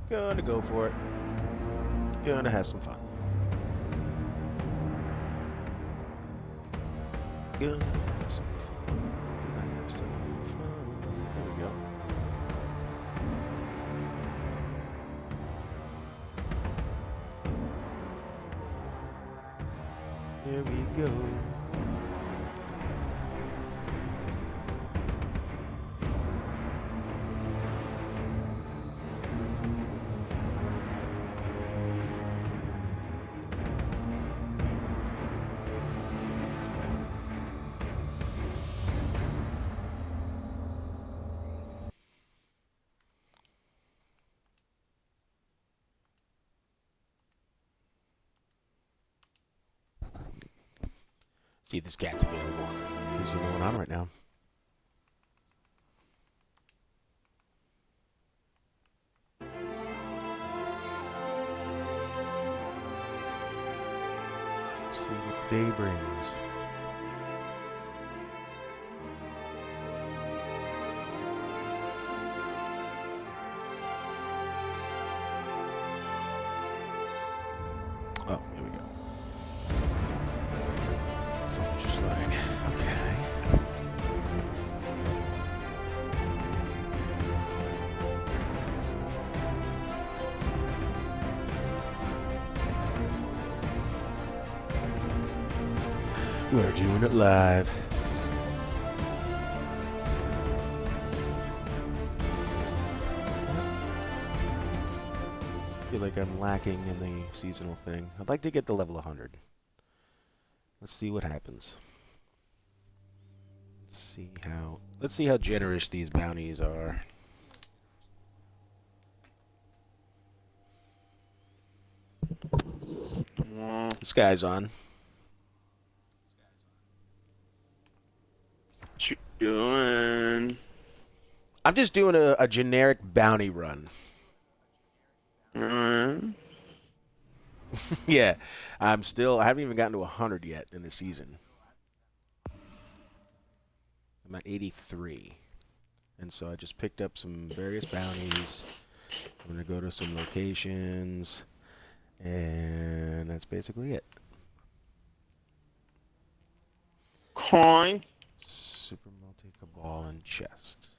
Gonna go for it. Gonna have some fun. Gonna have some fun. Gonna have some fun. There we go. There we go. See if this cat's available. Who's the one on right now? Let's see what the day brings. Oh, here we go. Phone just loading. Okay. We're doing it live. I feel like I'm lacking in the seasonal thing. I'd like to get to level 100. Let's see what happens. Let's see how generous these bounties are. This guy's on. What you doing? I'm just doing a generic bounty run. Yeah, I haven't even gotten to 100 yet in the season. I'm at 83. And so I just picked up some various bounties. I'm going to go to some locations. And that's basically it. Coin. Super multi-cabal and chest.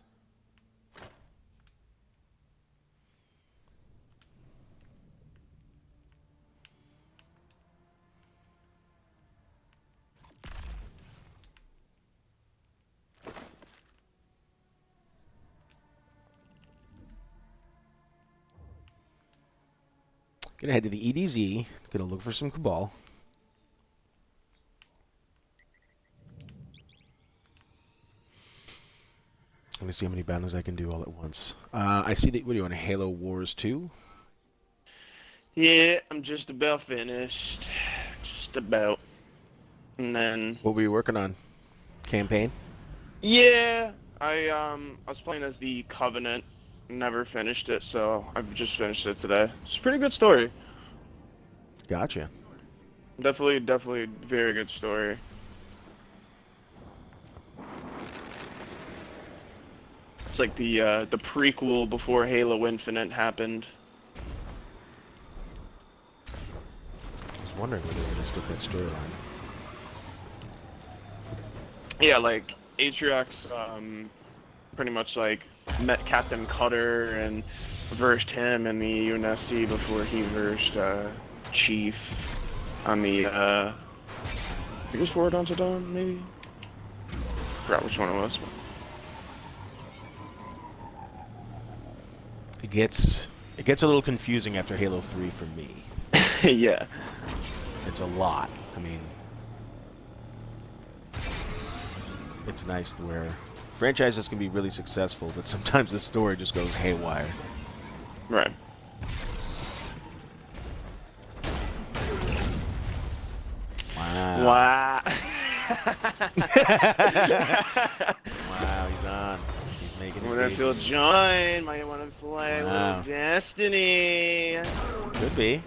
Gonna head to the EDZ. Gonna look for some cabal. Let me see how many bounties I can do all at once. I see that. What do you want? Halo Wars 2? Yeah, I'm just about finished. Just about. And then What were you working on? Campaign? yeah, I was playing as the Covenant. Never finished it, so I've just finished it today. It's a pretty good story. Gotcha. Definitely very good story. It's like the prequel before Halo Infinite happened. I was wondering whether they were gonna stick that storyline. Yeah, like Atriox pretty much like met Captain Cutter and versed him in the UNSC before he versed Chief on the I think it was Forward on Dawn, maybe? Forgot which one it was. It gets a little confusing after Halo 3 for me. Yeah. It's a lot. I mean, it's nice to where franchises can be really successful, but sometimes the story just goes haywire. Right. Wow. Wow. Wow, he's on. He's making his When I feel debut. joined, might want to play a Wow. little Destiny. Could be.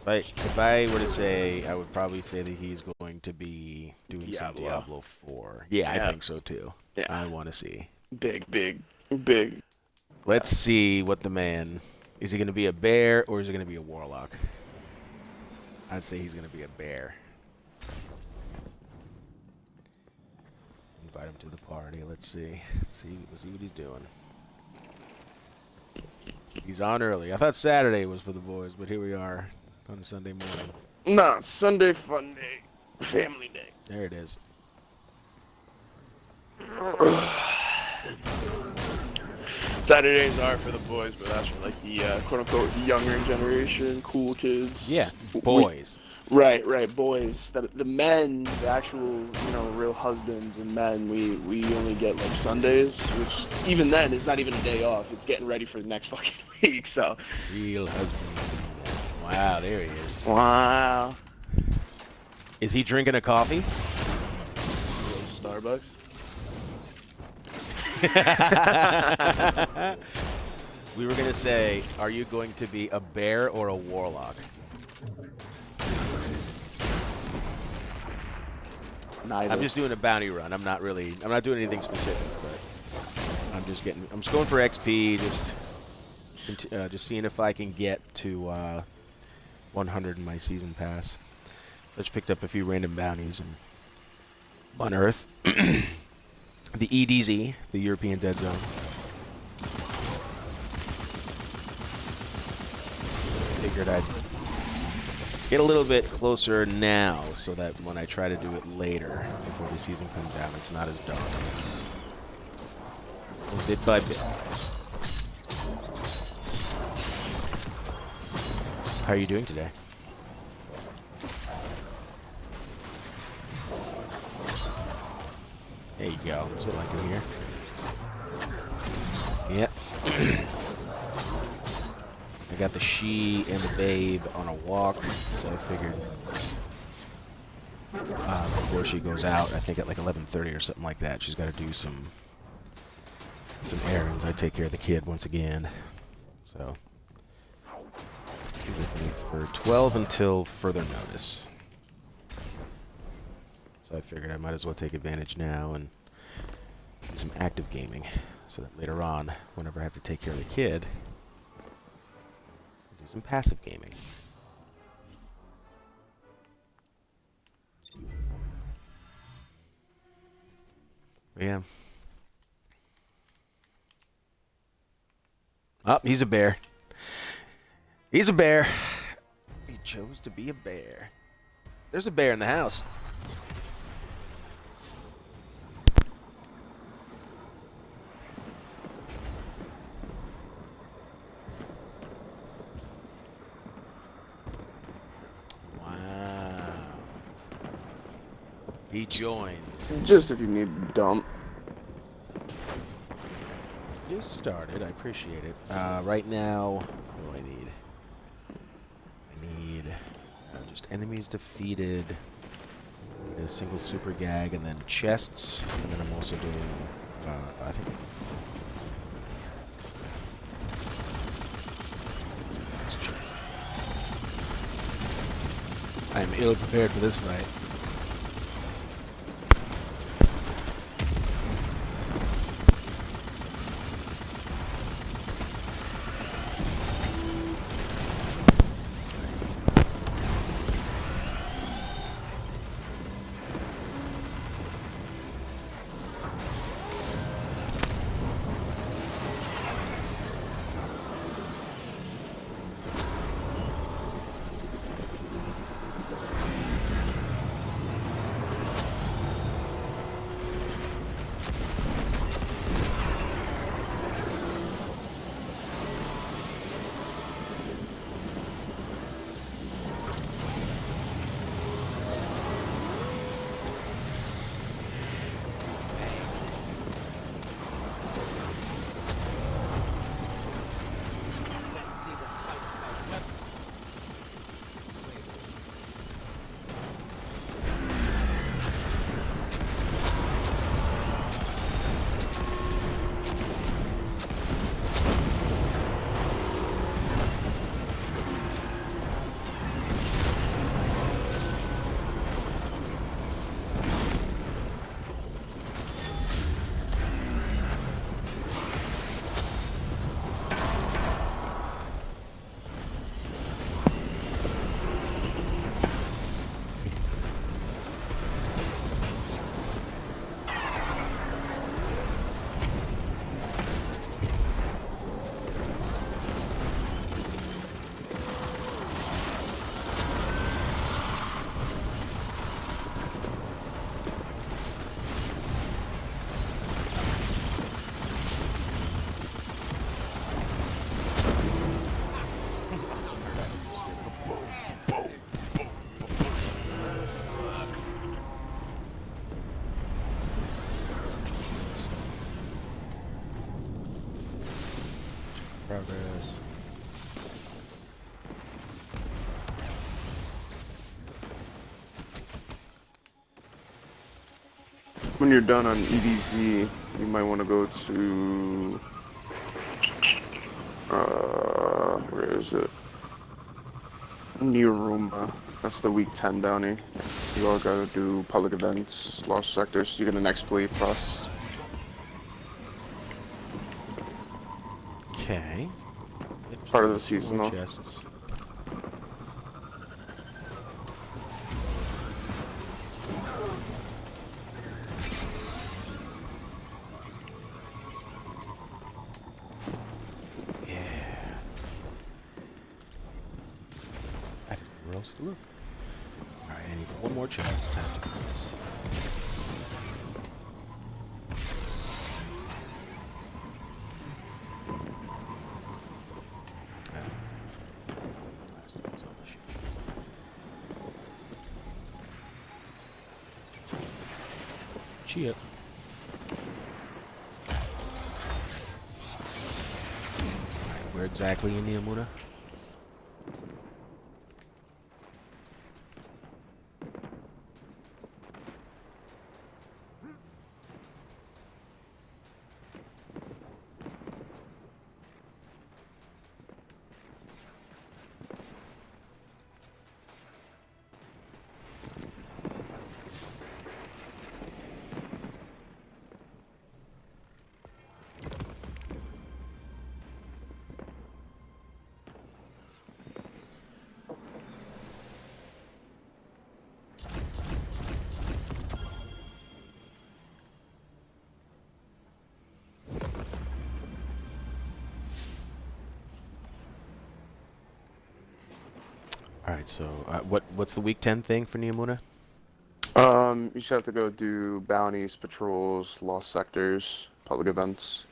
If I were to say, I would probably say that he's going to be doing some Diablo. Diablo 4. Yeah, I Yeah. think so too. Yeah. I want to see. Big. Let's see what the man Is he going to be a bear or is he going to be a warlock? I'd say he's going to be a bear. Invite him to the party. Let's see. Let's see what he's doing. He's on early. I thought Saturday was for the boys, but here we are on a Sunday morning. Nah, Sunday fun day. Family day. There it is. Saturdays are for the boys, but that's for like the quote-unquote younger generation, cool kids. Yeah, boys. Right, boys. The men, the actual, real husbands and men, we only get like Sundays, which even then is not even a day off. It's getting ready for the next fucking week, so. Real husbands and men. Wow, there he is. Wow. Is he drinking a coffee? Starbucks. We were going to say, are you going to be a bear or a warlock? Neither. I'm just doing a bounty run. I'm not doing anything specific, but I'm just going for XP, just seeing if I can get to 100 in my season pass. I just picked up a few random bounties on Earth. The EDZ, the European Dead Zone. Figured I'd get a little bit closer now so that when I try to do it later, before the season comes out, it's not as dark. Bit by bit. How are you doing today? There you go. That's what I like to hear. Yep. I got the she and the babe on a walk, so I figured before she goes out, I think at like 11:30 or something like that, she's got to do some errands. I take care of the kid once again. So, be with me for 12 until further notice. So I figured I might as well take advantage now and do some active gaming, so that later on, whenever I have to take care of the kid, I'll do some passive gaming. Yeah. Oh, he's a bear. He's a bear. He chose to be a bear. There's a bear in the house. He joins. Just if you need to dump. Just started. I appreciate it. Right now, what do I need? I need just enemies defeated, a single super gag, and then chests. And then I'm also doing, I think. Let's get this chest. I am ill prepared for this fight. Progress. When you're done on EDZ, you might want to go to where is it? Nearuma. That's the week 10 bounty. You all gotta do public events, lost sectors. You get an exploit plus. Okay. Part of the More seasonal. chests. Yeah. I have nowhere else to look. Alright, I need one more chest after this. Chia. Where exactly in Niamuna? Alright, so what's the week 10 thing for Niamuna? You should have to go do bounties, patrols, lost sectors, public events.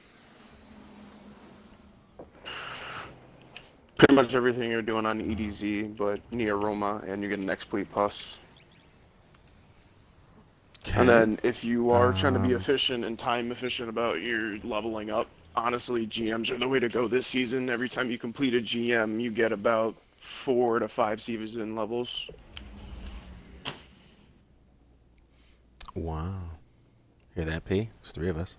Pretty much everything you're doing on EDZ, but near Roma, and you get an exploit plus. Okay. And then if you are trying to be efficient and time efficient about your leveling up, honestly, GMs are the way to go this season. Every time you complete a GM, you get about 4 to 5 season levels. Wow. Hear that, P? It's 3 of us.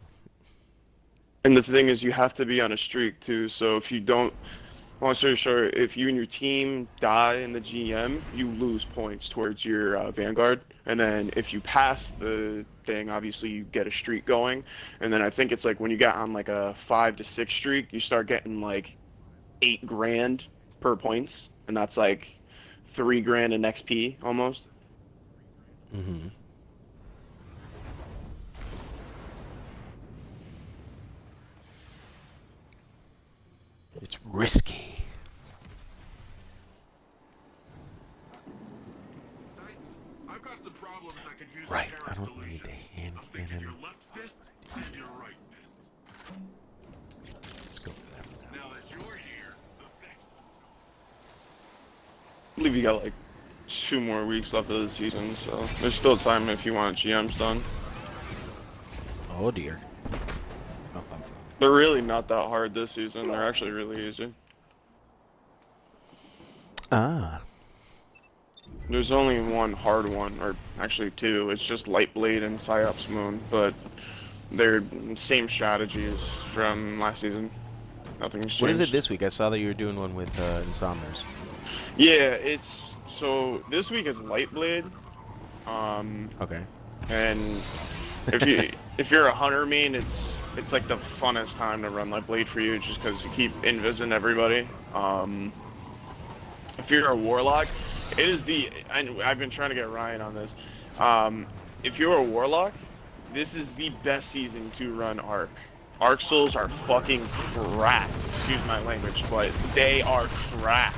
And the thing is, you have to be on a streak too. So if you don't, long story short, if you and your team die in the GM, you lose points towards your Vanguard. And then if you pass the thing, obviously you get a streak going. And then I think it's like when you get on like a 5 to 6 streak, you start getting like 8 grand per points, and that's like 3 grand in XP almost. Mm-hmm. It's risky. I've got some problems I could use. Right, I don't need the hand cannon. Your left fist and your right fist. Let's go for that. Now that you're here, the next. I believe you got like 2 more weeks left of the season, so there's still time if you want GMs done. Oh dear. Oh, I'm fine. They're really not that hard this season. They're actually really easy. Ah. There's only one hard one, or actually 2. It's just Lightblade and Psyops Moon, but they're same strategies from last season. Nothing's changed. What is it this week? I saw that you were doing one with Insomners. Yeah, it's so this week is Lightblade. Okay. And if you're a hunter main, it's like the funnest time to run Lightblade for you, just because you keep invising everybody. If you're a warlock, it is and I've been trying to get Ryan on this. If you're a warlock, this is the best season to run Arc. Arc souls are fucking cracked. Excuse my language, but they are cracked.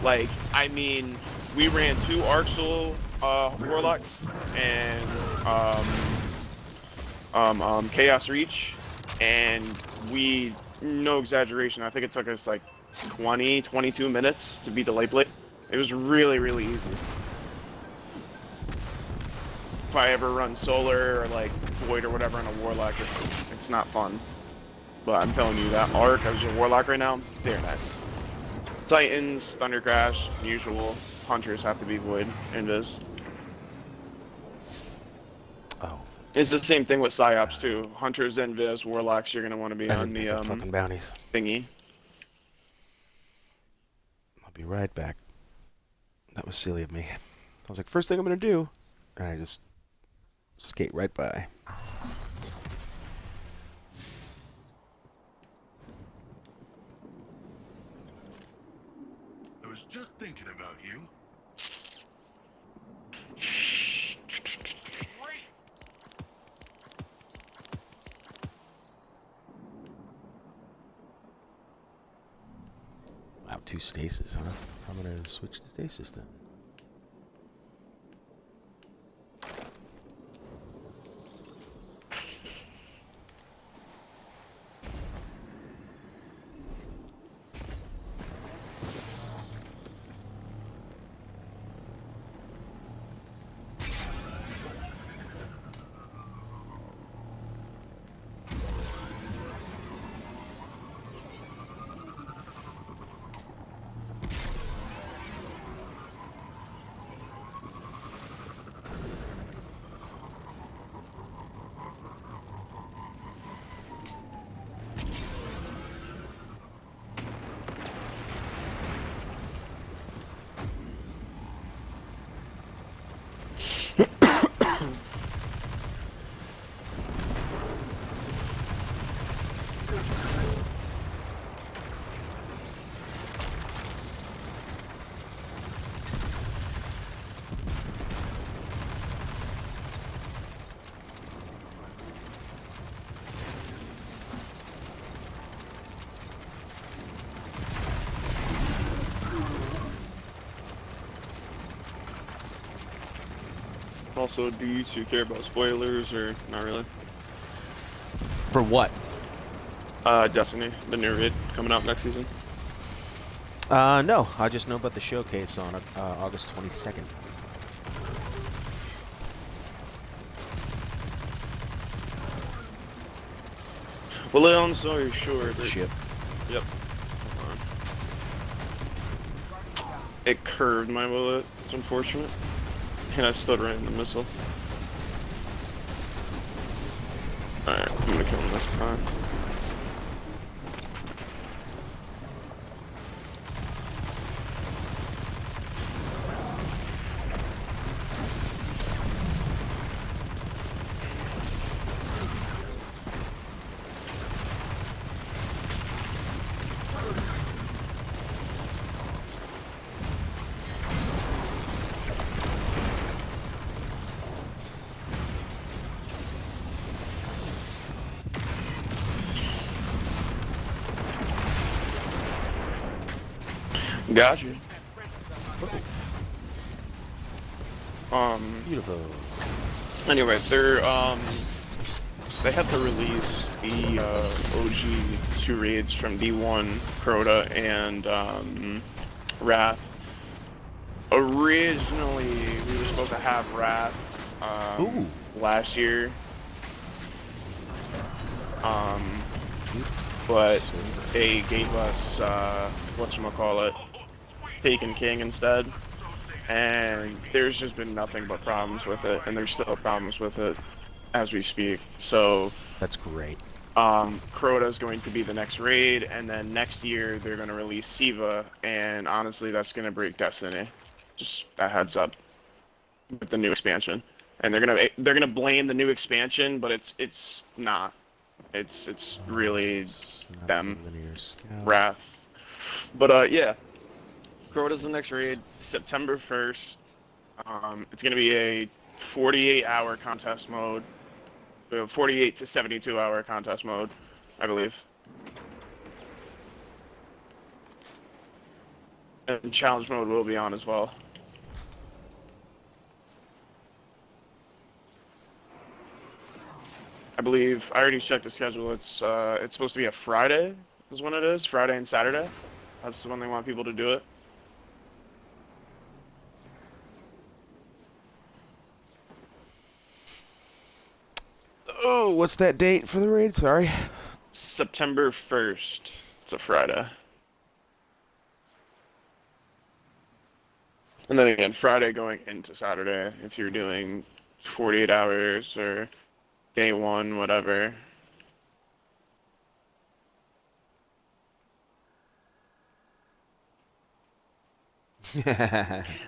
Like, I mean, we ran 2 Arc soul warlocks and Chaos Reach, and we, no exaggeration, I think it took us like 22 minutes to beat the Lightblade. It was really, really easy. If I ever run Solar or like Void or whatever on a Warlock, it's not fun. But I'm telling you, that arc as your warlock right now, very nice. Titans, Thunder Crash, usual. Hunters have to be void, invis. Oh, It's the same thing with psyops too. Hunters, invis, warlocks. You're gonna want to be I on didn't the pick up fucking bounties. thingy. I'll be right back. That was silly of me. I was like, first thing I'm gonna do, and I just skate right by. I was just thinking about you. Wait! Wow, 2 stasis, huh? I'm gonna switch to stasis then. Also, do you two care about spoilers or not really? For what? Destiny, the new raid coming out next season. No. I just know about the showcase on August 22nd. Well, Leon, so you're sure? The ship. Yep. It curved my bullet. It's unfortunate. And I stood right in the missile. Alright, I'm gonna kill him this time. Got you. Beautiful. Anyway, they have to release the OG 2 raids from D1, Crota, and Wrath. Originally, we were supposed to have Wrath Ooh. last year, but they gave us whatchamacallit, Taken King instead. And there's just been nothing but problems with it, and there's still problems with it as we speak. So That's great. Crota is going to be the next raid, and then next year they're going to release Siva, and honestly, that's going to break Destiny. Just a heads up with the new expansion, and they're gonna blame the new expansion, but it's not. It's really It's not them. linear scout. Wrath. But yeah. Crota's the next raid, September 1st. It's going to be a 48-hour contest mode. 48 to 72-hour contest mode, I believe. And challenge mode will be on as well. I believe, I already checked the schedule. It's supposed to be a Friday is when it is, Friday and Saturday. That's when they want people to do it. Oh, what's that date for the raid? Sorry. September 1st. It's a Friday. And then again, Friday going into Saturday, if you're doing 48 hours or day one, whatever.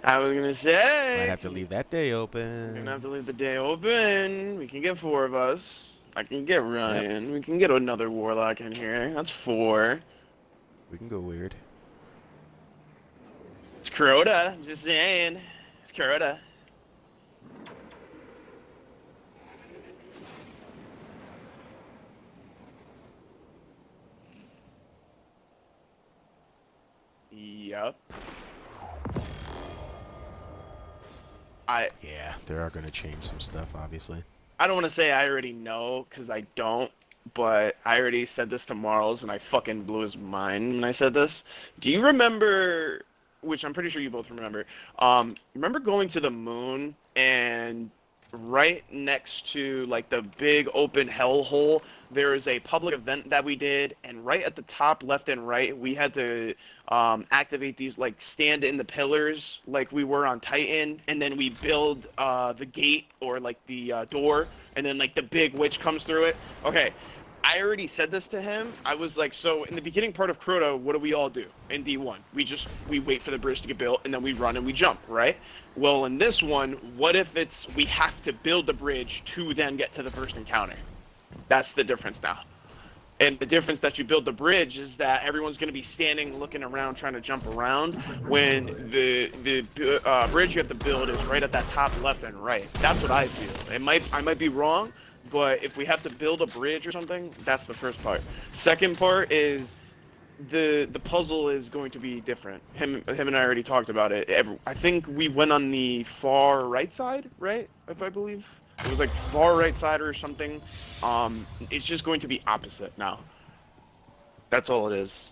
I was gonna say. Might have to leave that day We're open. gonna have to leave the day open. We can get 4 of us. I can get Ryan. Yep. We can get another Warlock in here. That's 4. We can go weird. It's Crota. Just saying. It's Crota. Yep. Yeah, they are going to change some stuff, obviously. I don't want to say I already know, because I don't, but I already said this to Marls, and I fucking blew his mind when I said this. Do you remember, which I'm pretty sure you both remember, remember going to the moon, and right next to, like, the big open hellhole, there is a public event that we did, and right at the top, left and right, we had to activate these, like, stand in the pillars like we were on Titan, and then we build the gate or like the door, and then like the big witch comes through it. Okay, I already said this to him. I was like, so in the beginning part of Crota, what do we all do in D1? We wait for the bridge to get built, and then we run and we jump, right? Well, in this one, what if it's we have to build the bridge to then get to the first encounter? That's the difference now. And the difference that you build the bridge is that everyone's going to be standing, looking around, trying to jump around, when the bridge you have to build is right at that top left and right. That's what I feel. I might be wrong, but if we have to build a bridge or something, that's the first part. Second part is the puzzle is going to be different. Him and I already talked about it. I think we went on the far right side, right? If I believe. It was like far right side or something. It's just going to be opposite now. That's all it is.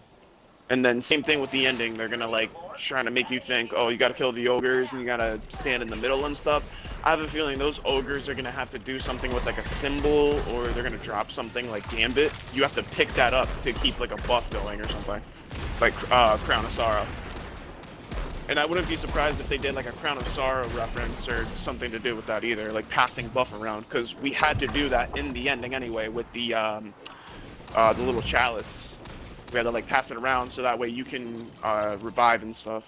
And then same thing with the ending. They're gonna like trying to make you think, oh, you gotta kill the ogres and you gotta stand in the middle and stuff. I have a feeling those ogres are gonna have to do something with like a symbol, or they're gonna drop something like Gambit. You have to pick that up to keep like a buff going or something, like Crown of Sorrow. And I wouldn't be surprised if they did like a Crown of Sorrow reference or something to do with that either, like passing buff around, because we had to do that in the ending anyway with the little chalice. We had to like pass it around so that way you can revive and stuff,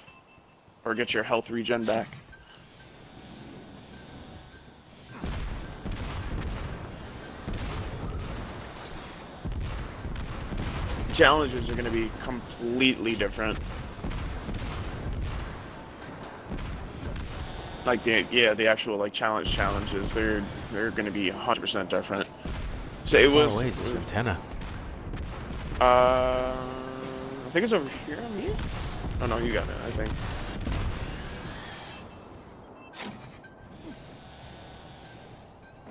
or get your health regen back. Challenges are going to be completely different. Like the actual like challenges, they're going to be 100% different. So it was. How far away is this antenna? I think it's over here on me. Oh no, you got it. I think.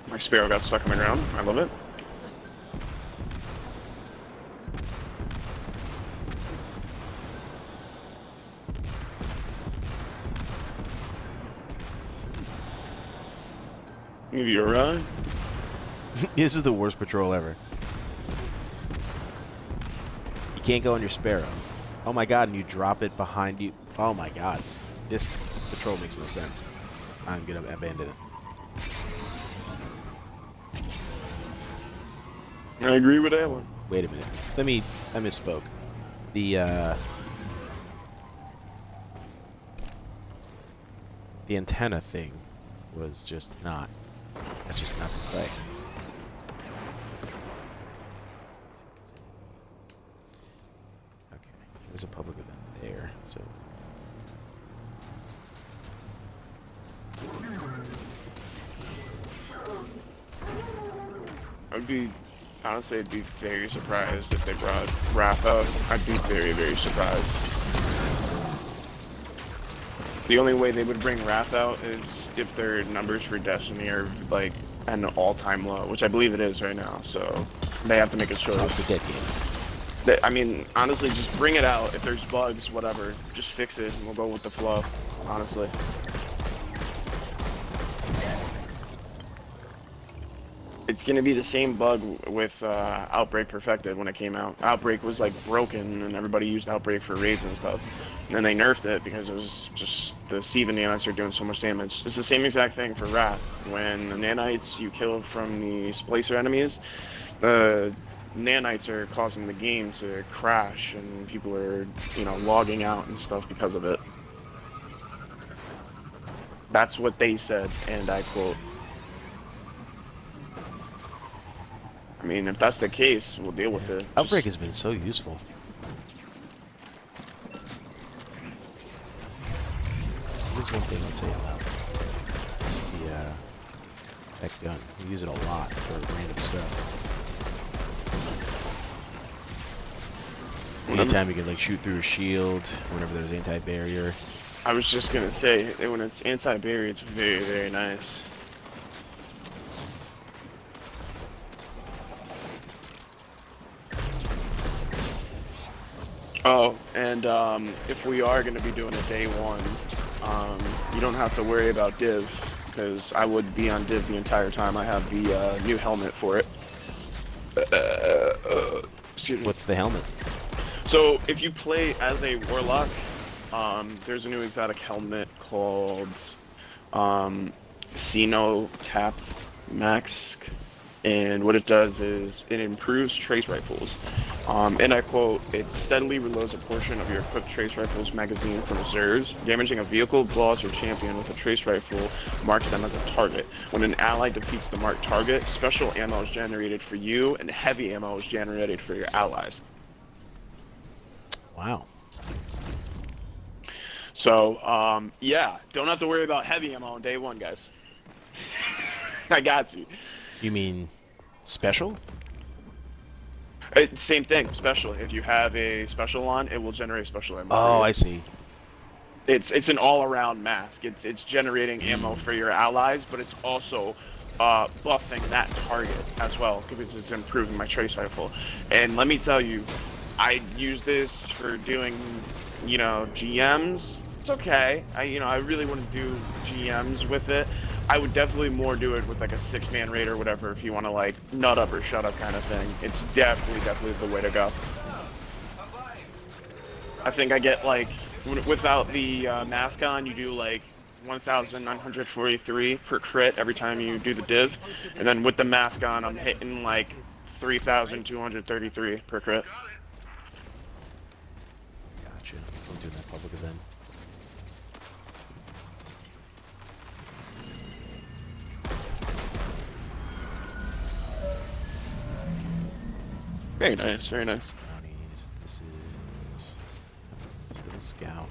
My sparrow got stuck on the ground. I love it. Give you a ride. This is the worst patrol ever. You can't go on your sparrow. Oh my god, and you drop it behind you. Oh my god. This patrol makes no sense. I'm gonna abandon it. I agree with that one. Wait a minute. I misspoke. The antenna thing was just not. That's just not the play. Okay, there's a public event there, so. Honestly, I'd be very surprised if they brought Wrath out. I'd be very, very surprised. The only way they would bring Wrath out is if their numbers for Destiny are like at an all-time low, which I believe it is right now. So they have to make a choice. Oh, it's a dead game. I mean, honestly, just bring it out. If there's bugs, whatever, just fix it, and we'll go with the flow. Honestly. It's gonna be the same bug with Outbreak Perfected when it came out. Outbreak was like broken, and everybody used Outbreak for raids and stuff. And then they nerfed it because it was just the Sieve and nanites are doing so much damage. It's the same exact thing for Wrath. When the nanites you kill from the splicer enemies, the nanites are causing the game to crash, and people are, you know, logging out and stuff because of it. That's what they said, and I quote. I mean, if that's the case, we'll deal with it. Outbreak has been so useful. There's one thing I'll say about that gun. We use it a lot for random stuff. Anytime you can like shoot through a shield, whenever there's anti-barrier. I was just gonna say, when it's anti-barrier, it's very, very nice. Oh, and if we are going to be doing a day one, you don't have to worry about div, because I would be on div the entire time. I have the new helmet for it. Excuse me. What's the helmet? So if you play as a warlock, there's a new exotic helmet called Sino Tap Max, and what it does is it improves trace rifles. And I quote, it steadily reloads a portion of your equipped trace rifle's magazine from reserves. Damaging a vehicle, boss, or champion with a trace rifle marks them as a target. When an ally defeats the marked target, special ammo is generated for you, and heavy ammo is generated for your allies. Wow. So, yeah, don't have to worry about heavy ammo on day one, guys. I got you. You mean special? Same thing, special. If you have a special on, it will generate special ammo. Oh, I see. It's an all-around mask. It's generating ammo for your allies, but it's also buffing that target as well because it's improving my trace rifle. And let me tell you, I use this for doing, you know, GMs. It's okay. I really wouldn't do GMs with it. I would definitely more do it with like a 6-man raid or whatever if you want to like nut up or shut up kind of thing. It's definitely the way to go. I think I get like, without the mask on, you do like 1,943 per crit every time you do the div. And then with the mask on, I'm hitting like 3,233 per crit. Gotcha. I'm doing that public event. Very nice, very nice. Brownies. This is still scout.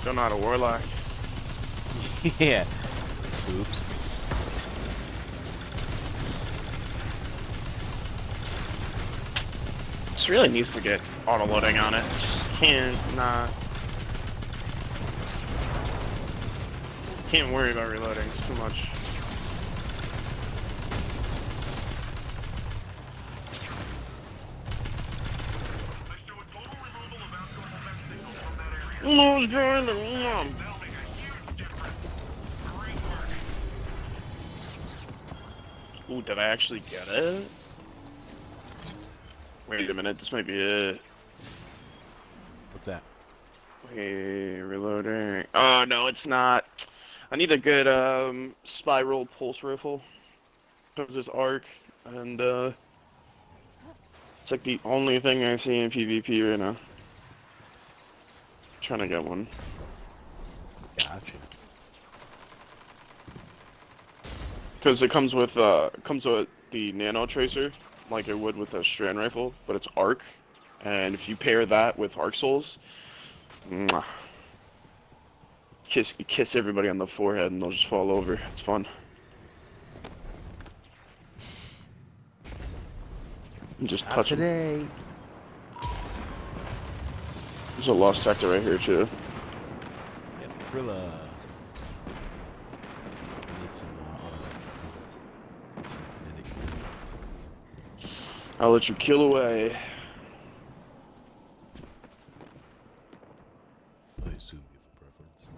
Don't know how to warlock. Yeah. Oops. This really needs to get auto loading on it. Just can't worry about reloading. It's too much. Ooh, did I actually get it? Wait a minute, this might be it. What's that? Okay, reloading. Oh, no, it's not. I need a good spiral pulse rifle. Because there's arc, and it's like the only thing I see in PvP right now. Trying to get one. Gotcha. Because it comes with the nano tracer, like it would with a strand rifle, but it's arc, and if you pair that with arc souls, mwah, kiss everybody on the forehead and they'll just fall over. It's fun. And just touch them. Today. There's a lost sector right here too. Yep. Rilla. I need some automatic weapons. Some kinetic weapons. I'll let you kill away. I assume you have a preference.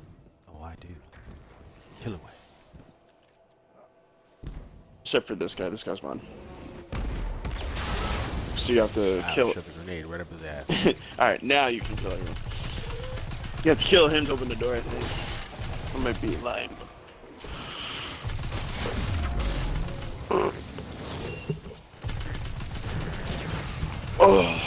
Oh, I do. Kill away. Except for this guy. This guy's mine. So you have to kill. Shove a grenade right up his ass. Alright, now you can kill him. You have to kill him to open the door, I think. I might be lying. Oh.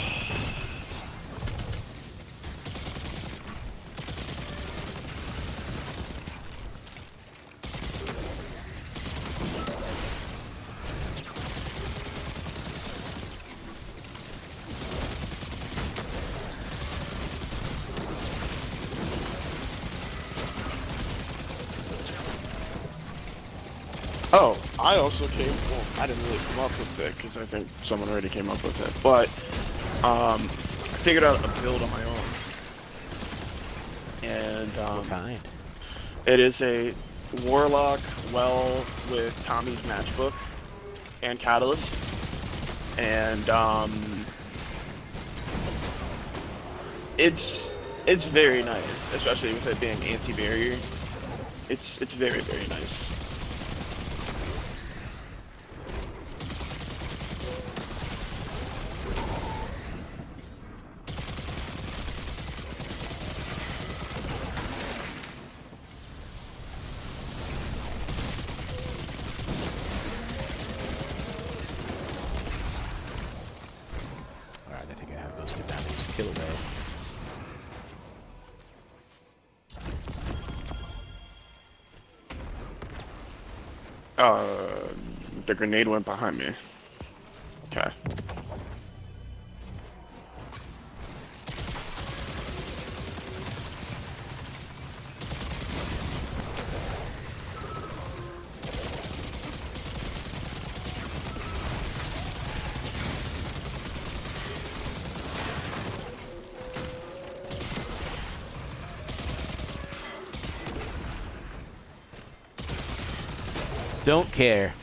Oh, I also came. Well, I didn't really come up with it because I think someone already came up with it. But I figured out a build on my own, and What kind? it is a warlock well with Tommy's matchbook and catalyst, and it's very nice, especially with it being anti-barrier. It's very nice. Alright, I think I have those two bounties. Kill away. The grenade went behind me. Okay. Don't care.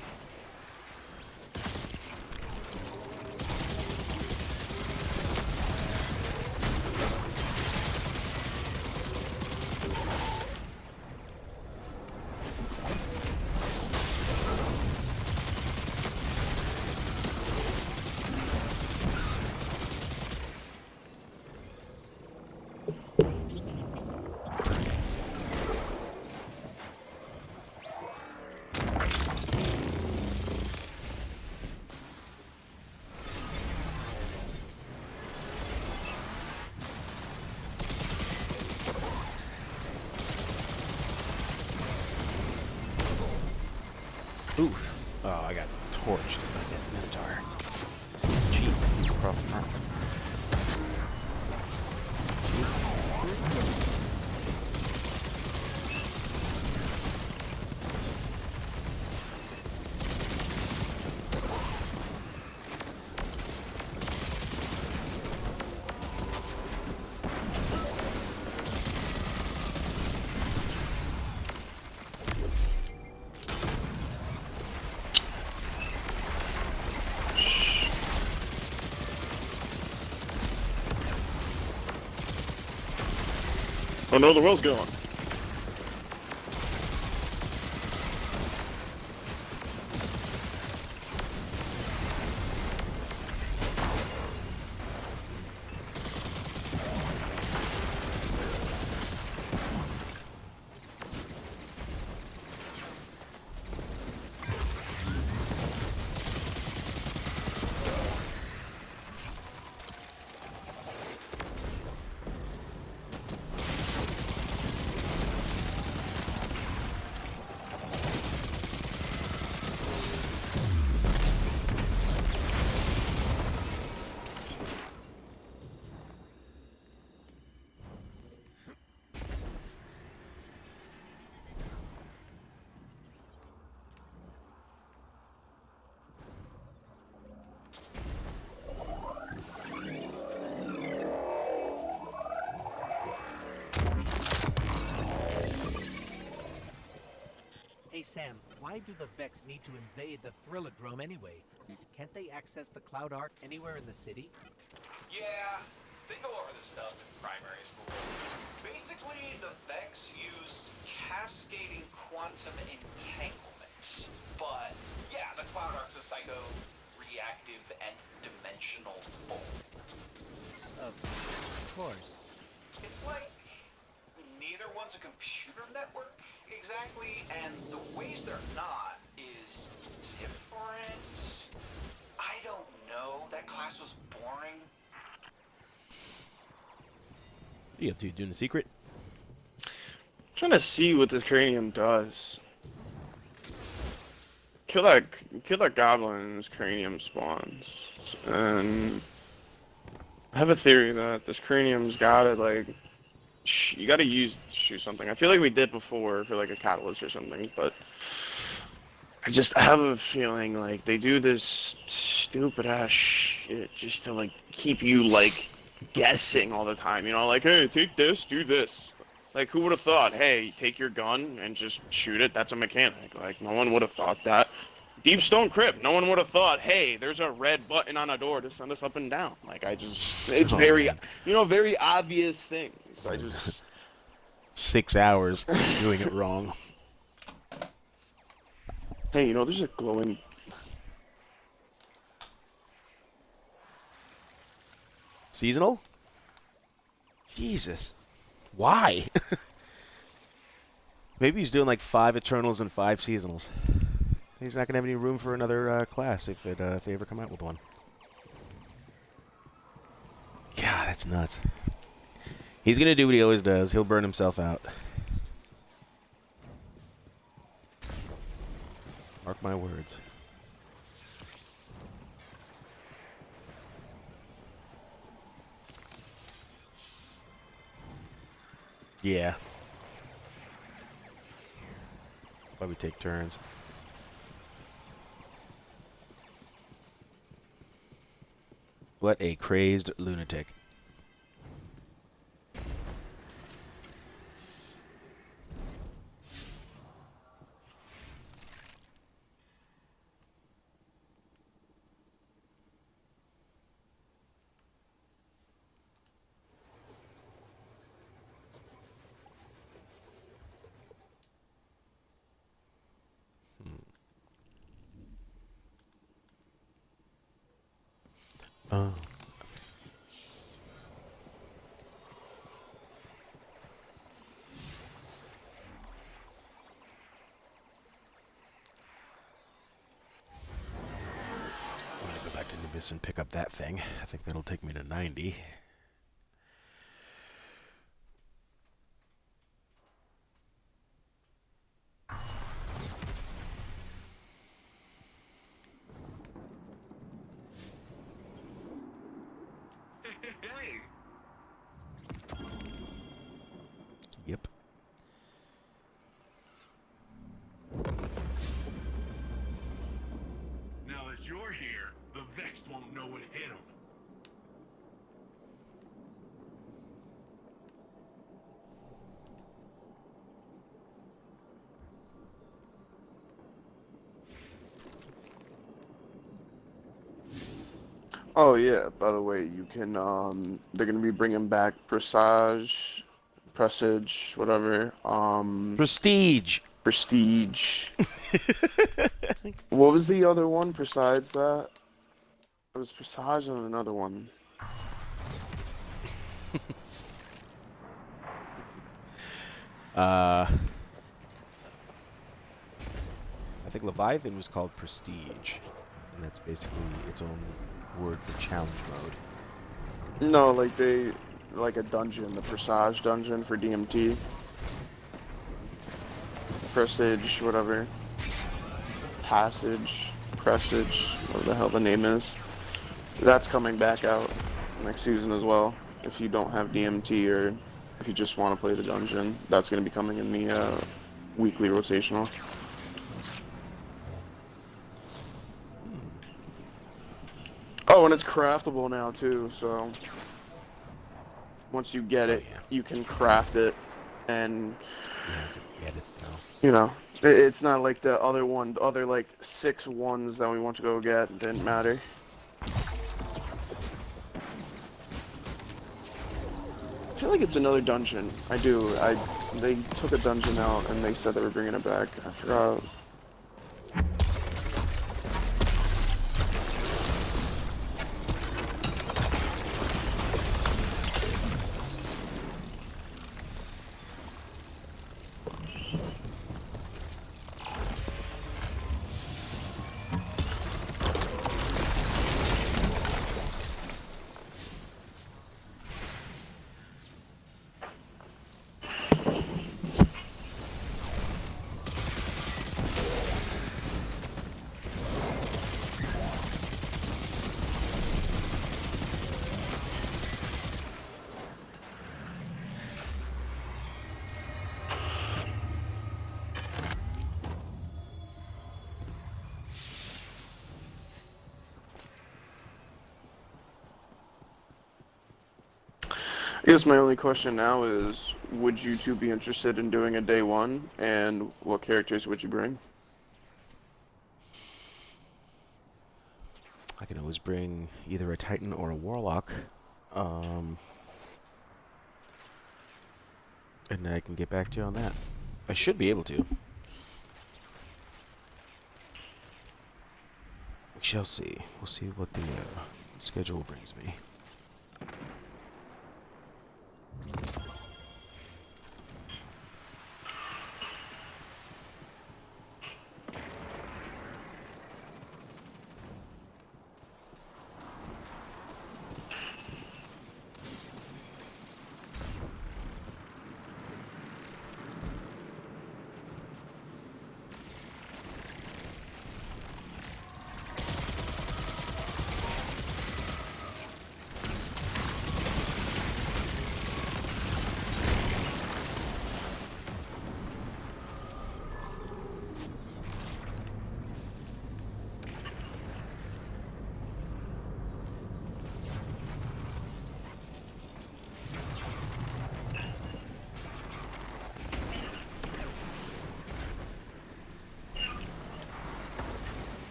Oof. Oh, I got torched by that Minotaur. Cheap. Across the map. Oh no, the well's gone. Hey Sam, why do the Vex need to invade the Thrilladrome anyway? Can't they access the Cloud Ark anywhere in the city? Yeah, they go over this stuff in primary school. Basically, the Vex used cascading quantum entanglement. But, yeah, the Cloud Ark's a psycho-reactive nth dimensional fold. Of course. It's like neither one's a computer network exactly, and the ways they're not is different. I don't know. That class was boring. What are you up to? Doing a secret? Trying to see what this cranium does. Kill that goblin, his cranium spawns. And I have a theory that this cranium's gotta, like, you gotta shoot something. I feel like we did before for, like, a catalyst or something, but I have a feeling, like, they do this stupid-ass shit just to, like, keep you, like, guessing all the time, you know? Like, hey, take this, do this. Like, who would have thought, hey, take your gun and just shoot it? That's a mechanic. Like, no one would have thought that. Deep Stone Crypt, no one would have thought, hey, there's a red button on a door to send us up and down. Like, it's very, very obvious things. I just... 6 hours doing it wrong. Hey, there's a glowing... Seasonal? Jesus. Why? Maybe he's doing like 5 Eternals and 5 Seasonals. He's not going to have any room for another class if they ever come out with one. God, that's nuts. He's going to do what he always does. He'll burn himself out. Mark my words. Yeah. Why we take turns. What a crazed lunatic. Oh. I'm gonna go back to Nimbus and pick up that thing. I think that'll take me to 90. Hey, Yep. now that you're here, the Vex won't know what hit them. Oh yeah, by the way, you can they're gonna be bringing back Presage Presage, whatever. Prestige. Prestige. What was the other one besides that? It was Presage and another one. I think Leviathan was called Prestige, and that's basically its own word for challenge mode. No, like a dungeon, the Presage dungeon for DMT. Presage, whatever. Passage, Presage, whatever the hell the name is. That's coming back out next season as well. If you don't have DMT or if you just want to play the dungeon, that's going to be coming in the weekly rotational. Oh, and it's craftable now too, so once you get it, you can craft it, and You have to get it, though. you know, it's not like the other one, the other like 6 ones that we want to go get didn't matter. I feel like it's another dungeon. I do. They took a dungeon out and they said they were bringing it back. I forgot. I guess my only question now is, would you two be interested in doing a day 1, and what characters would you bring? I can always bring either a Titan or a Warlock. And then I can get back to you on that. I should be able to. We shall see. We'll see what the schedule brings me.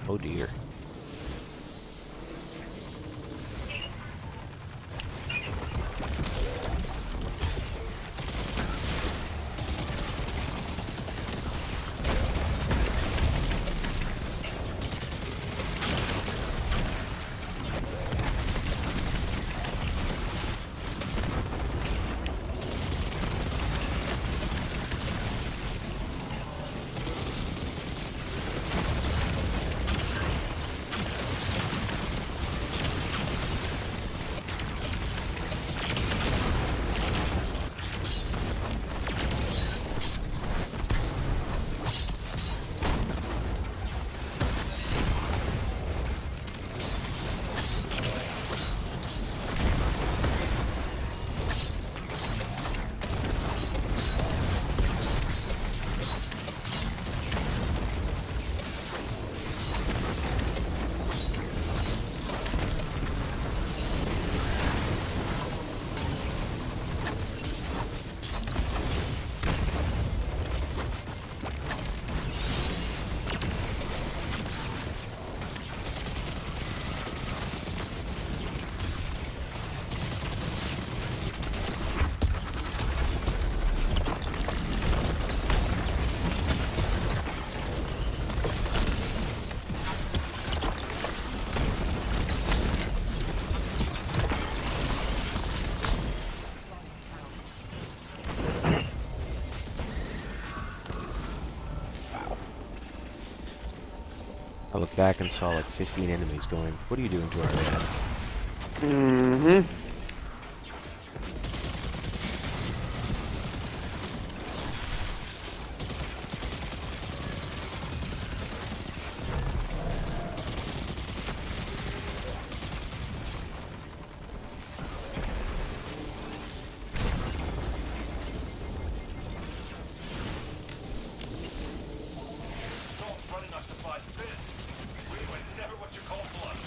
Oh dear. I looked back and saw like 15 enemies going, what are you doing to our dad? Mm-hmm. Dogs running our supplies thin. We were never what you call flush.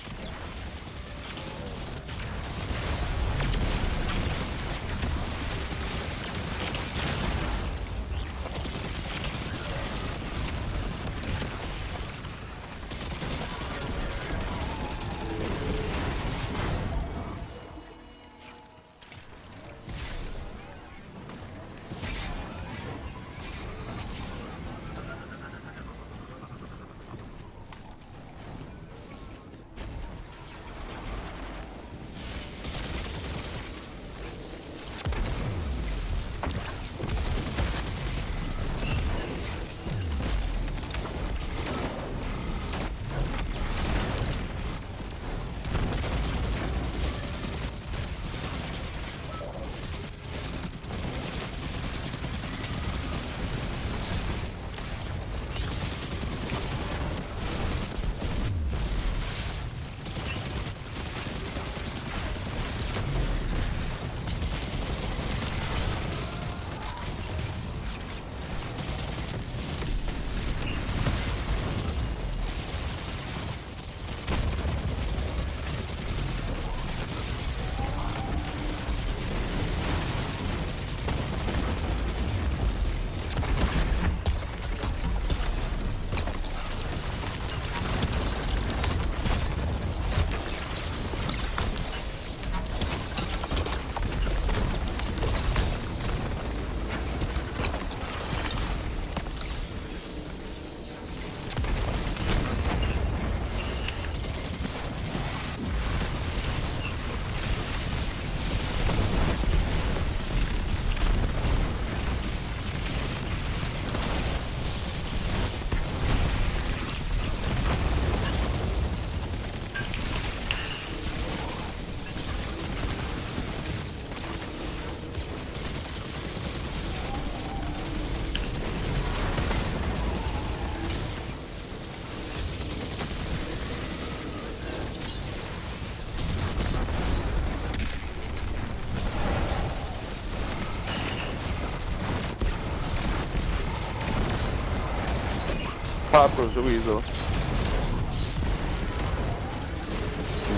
Papa's a weasel.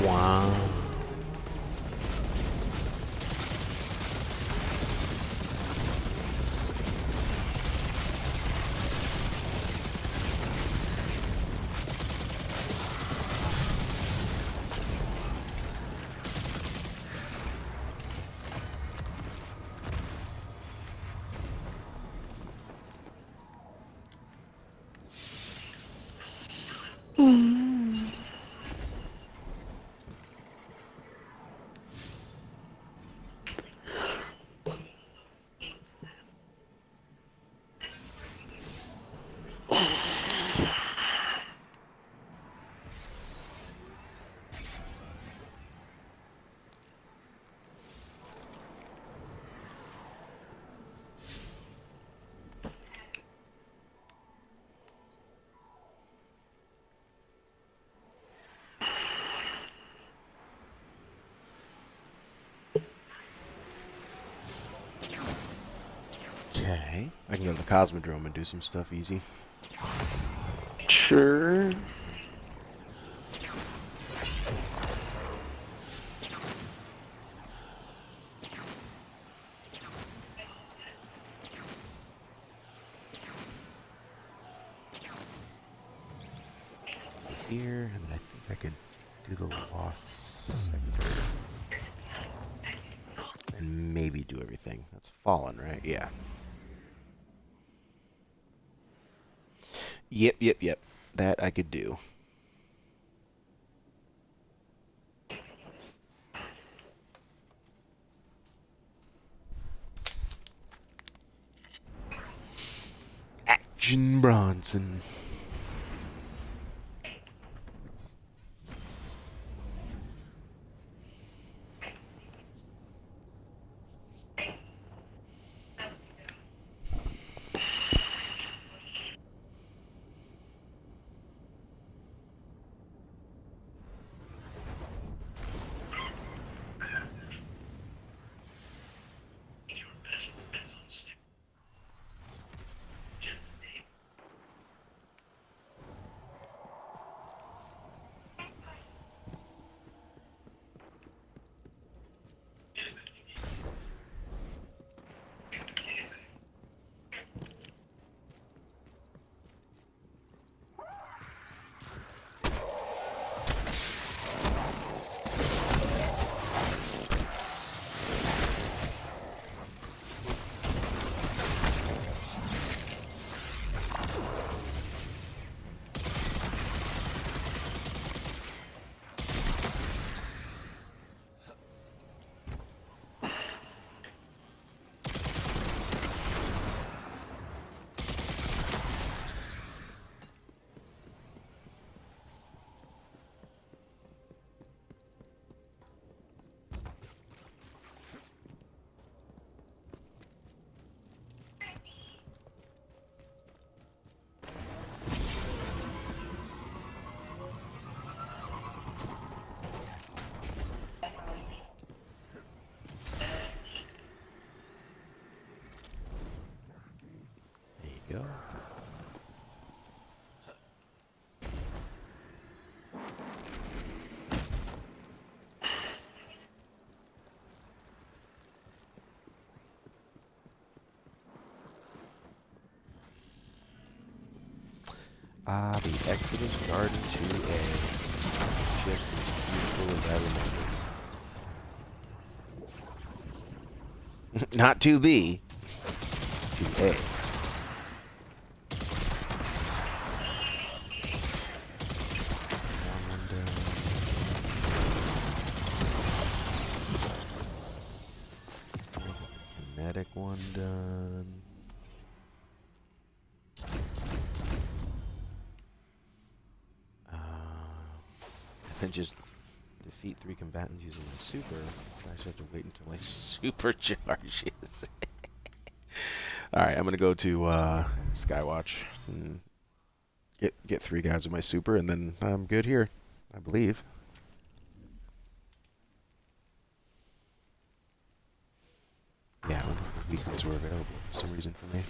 Wow. Okay. I can go to the Cosmodrome and do some stuff easy. Sure. Here, and then I think I could do the Lost Sector. And maybe do everything. That's Fallen, right? Yeah. Yep. That I could do. Action Bronson. The Exodus Garden 2A. Just as beautiful as I remember. Not 2B. 2A. Kinetic one done. And just defeat 3 combatants using my super. I actually have to wait until my super charges. Alright, I'm gonna go to Skywatch and get 3 guys with my super, and then I'm good here, I believe. Yeah, I don't think the weeklies were available for some reason for me.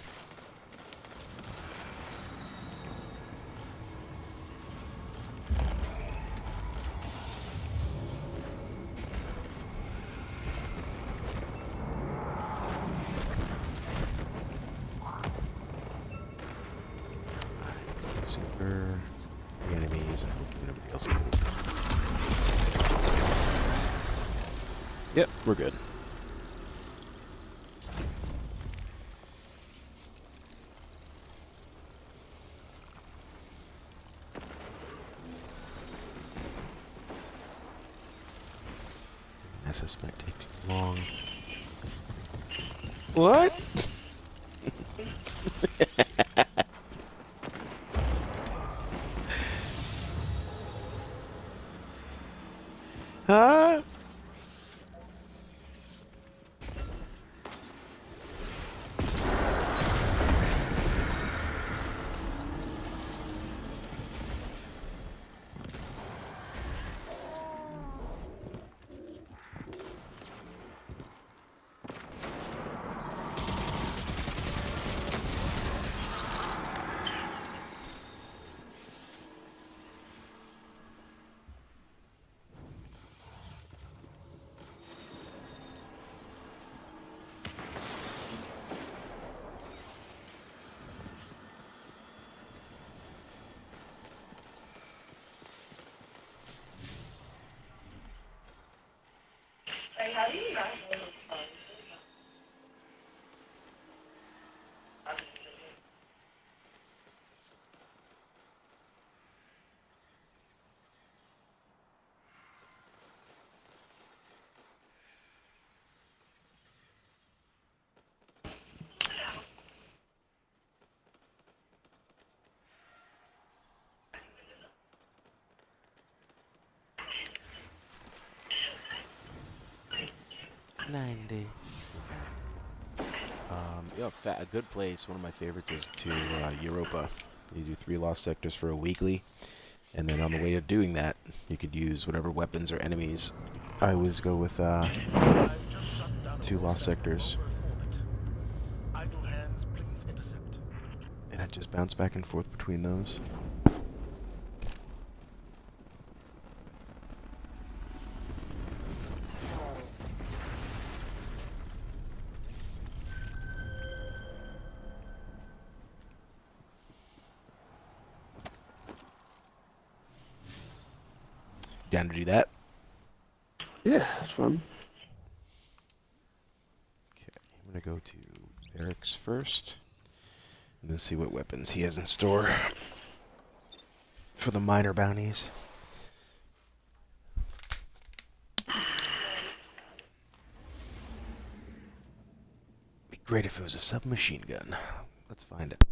Super, 3 enemies, and hopefully nobody else is. Yep, we're good. This might take too long. What? Huh? $90. Okay. A good place, one of my favorites is to Europa. You do 3 lost sectors for a weekly, and then on the way to doing that, you could use whatever weapons or enemies. I always go with 2 lost sectors. Idle hands, please intercept. And I just bounce back and forth between those. Down to do that? Yeah, it's fun. Okay, I'm gonna go to Eric's first, and then see what weapons he has in store for the minor bounties. Be great if it was a submachine gun. Let's find it.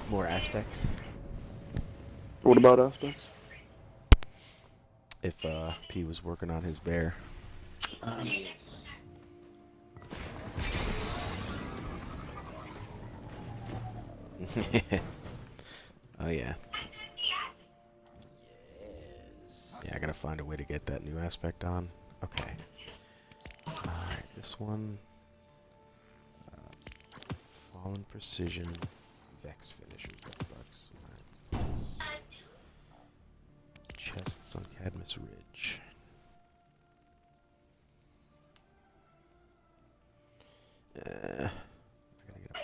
More aspects. What about aspects? If P was working on his bear. Oh yeah. Yeah, I gotta find a way to get that new aspect on. Okay. Alright, this one. Fallen Precision. Vexed Finishers. That sucks. Alright, this. Chests on Cadmus Ridge. I gotta get up.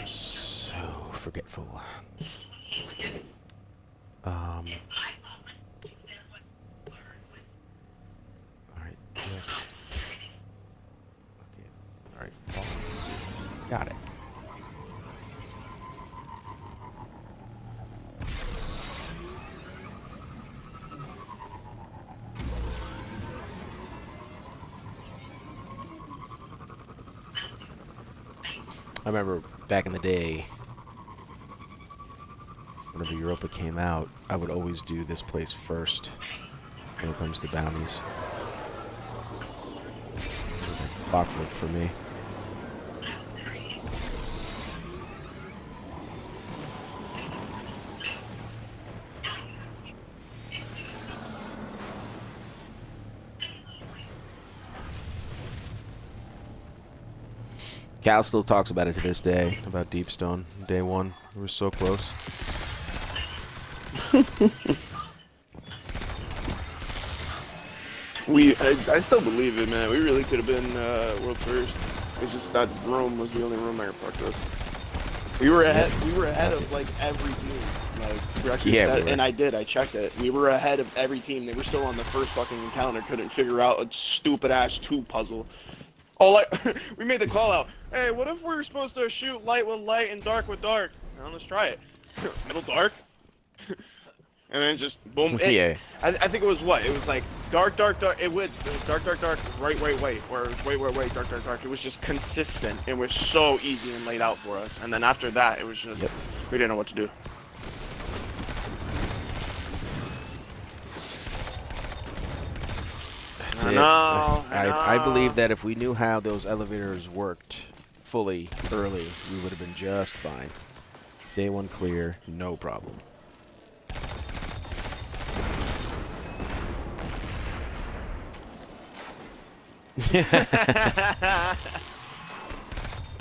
So forgetful. Alright, just. Okay, alright, fall. Got it. I remember back in the day, whenever Europa came out, I would always do this place first when it comes to bounties. It was like clockwork for me. Cal still talks about it to this day, about Deepstone, day one. We were so close. I still believe it, man. We really could have been world first. It's just that Rome was the only room that fucked us. We were ahead. We were ahead of like every team. Like we actually and I did. I checked it. We were ahead of every team. They were still on the first fucking encounter. Couldn't figure out a stupid ass 2 puzzle. Oh, like we made the call out. Hey, what if we were supposed to shoot light with light and dark with dark? Well, let's try it. Middle dark. And then just boom. Yeah. I think it was what? It was like dark, dark, dark. It was dark, dark, dark. Right, wait, wait. Or wait, wait, wait. Dark, dark, dark. It was just consistent. It was so easy and laid out for us. And then after that, it was just we didn't know what to do. That's it. I believe that if we knew how those elevators worked fully early, we would have been just fine. Day one clear, no problem.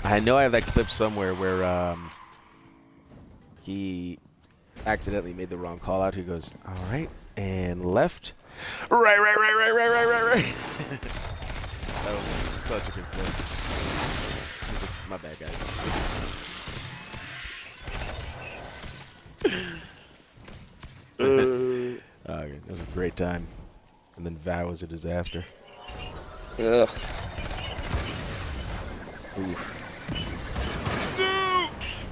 I know I have that clip somewhere where he accidentally made the wrong call out. He goes, all right, and left. Right. That was such a good clip. My bad, guys. Okay, that was a great time. And then Vow was a disaster. Ugh. Oof.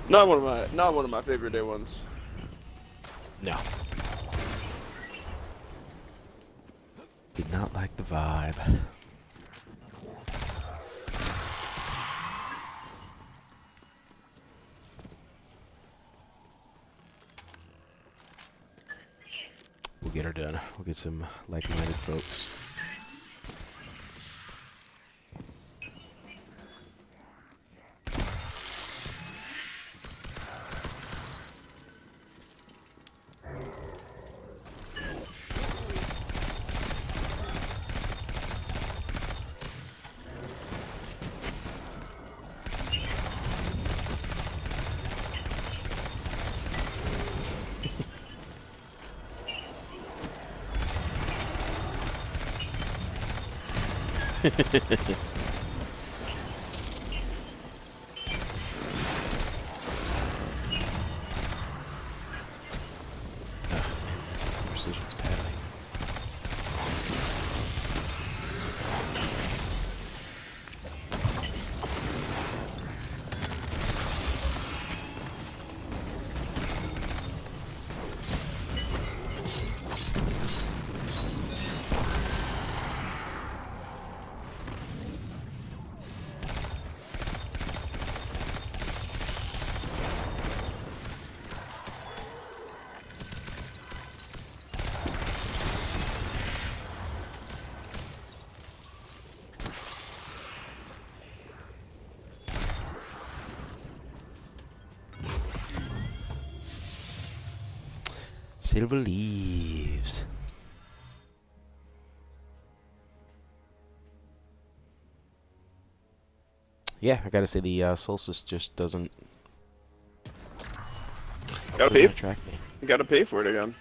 Not one of my favorite day ones. No. Did not like the vibe. We'll get her done. We'll get some like-minded folks. Precision's paddling. Silver leaves. Yeah, I gotta say the solstice just doesn't Gotta pay. attract me. You gotta pay for it again.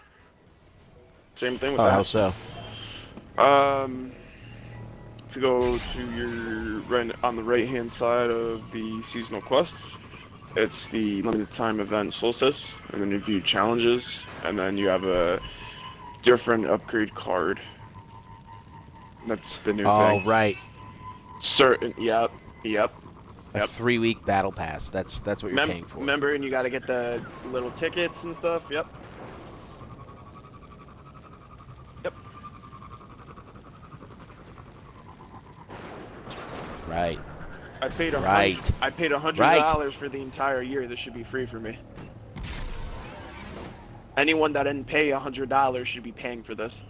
Same thing with Oh, that. how so? If you go to your right on the right hand side of the seasonal quests, it's the limited time event solstice, and then you view challenges, and then you have a different upgrade card. That's the new Oh, thing. right. Certain. Yep. Yep. A 3-week battle pass. That's what you're paying for. Remember, and you got to get the little tickets and stuff. Yep. Yep. Right. I paid Right. I paid $100 for the entire year. This should be free for me. Anyone that didn't pay $100 should be paying for this.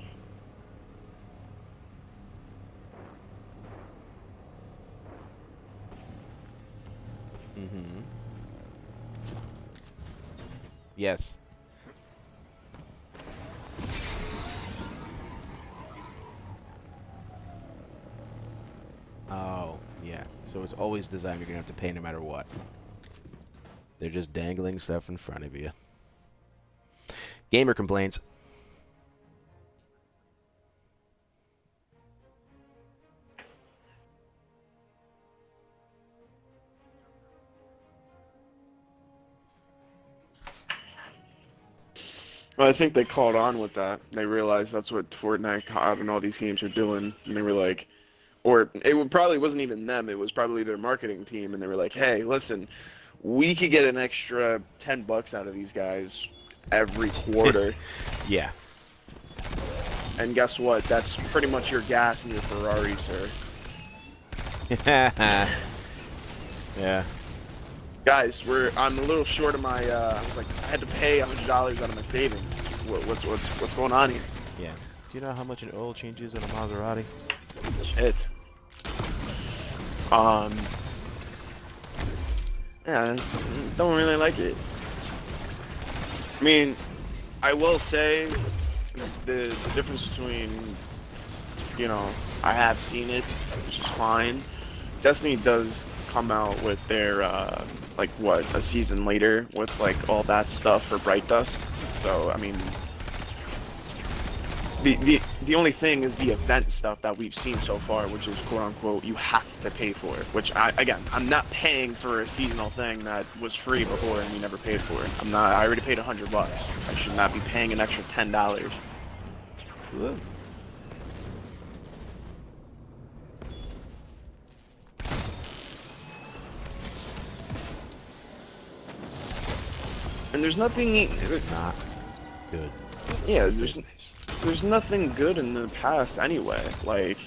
Mm-hmm. Yes. Oh, yeah. So it's always designed you're gonna have to pay no matter what. They're just dangling stuff in front of you. Gamer complaints. Well, I think they caught on with that. They realized that's what Fortnite, COD, and all these games are doing, and they were like, or probably wasn't even them. It was probably their marketing team, and they were like, "Hey, listen, we could get an extra $10 out of these guys every quarter, Yeah. and guess what? That's pretty much your gas in your Ferrari, sir." Yeah. Guys, I'm a little short of my. I was like, I had to pay $100 out of my savings. What's going on here? Yeah. Do you know how much an oil change is on a Maserati? Shit. Yeah, don't really like it. I mean, I will say the difference between, you know, I have seen it, which is fine. Destiny does come out with their like what, a season later with like all that stuff for Bright Dust. So I mean, the only thing is the event stuff that we've seen so far, which is quote unquote you have to pay for it. Which I'm not paying for a seasonal thing that was free before and you never paid for it. I already paid $100. I should not be paying an extra $10. Whoa. And there's nothing. It's not good. Yeah, Business. there's nothing good in the past anyway. Like,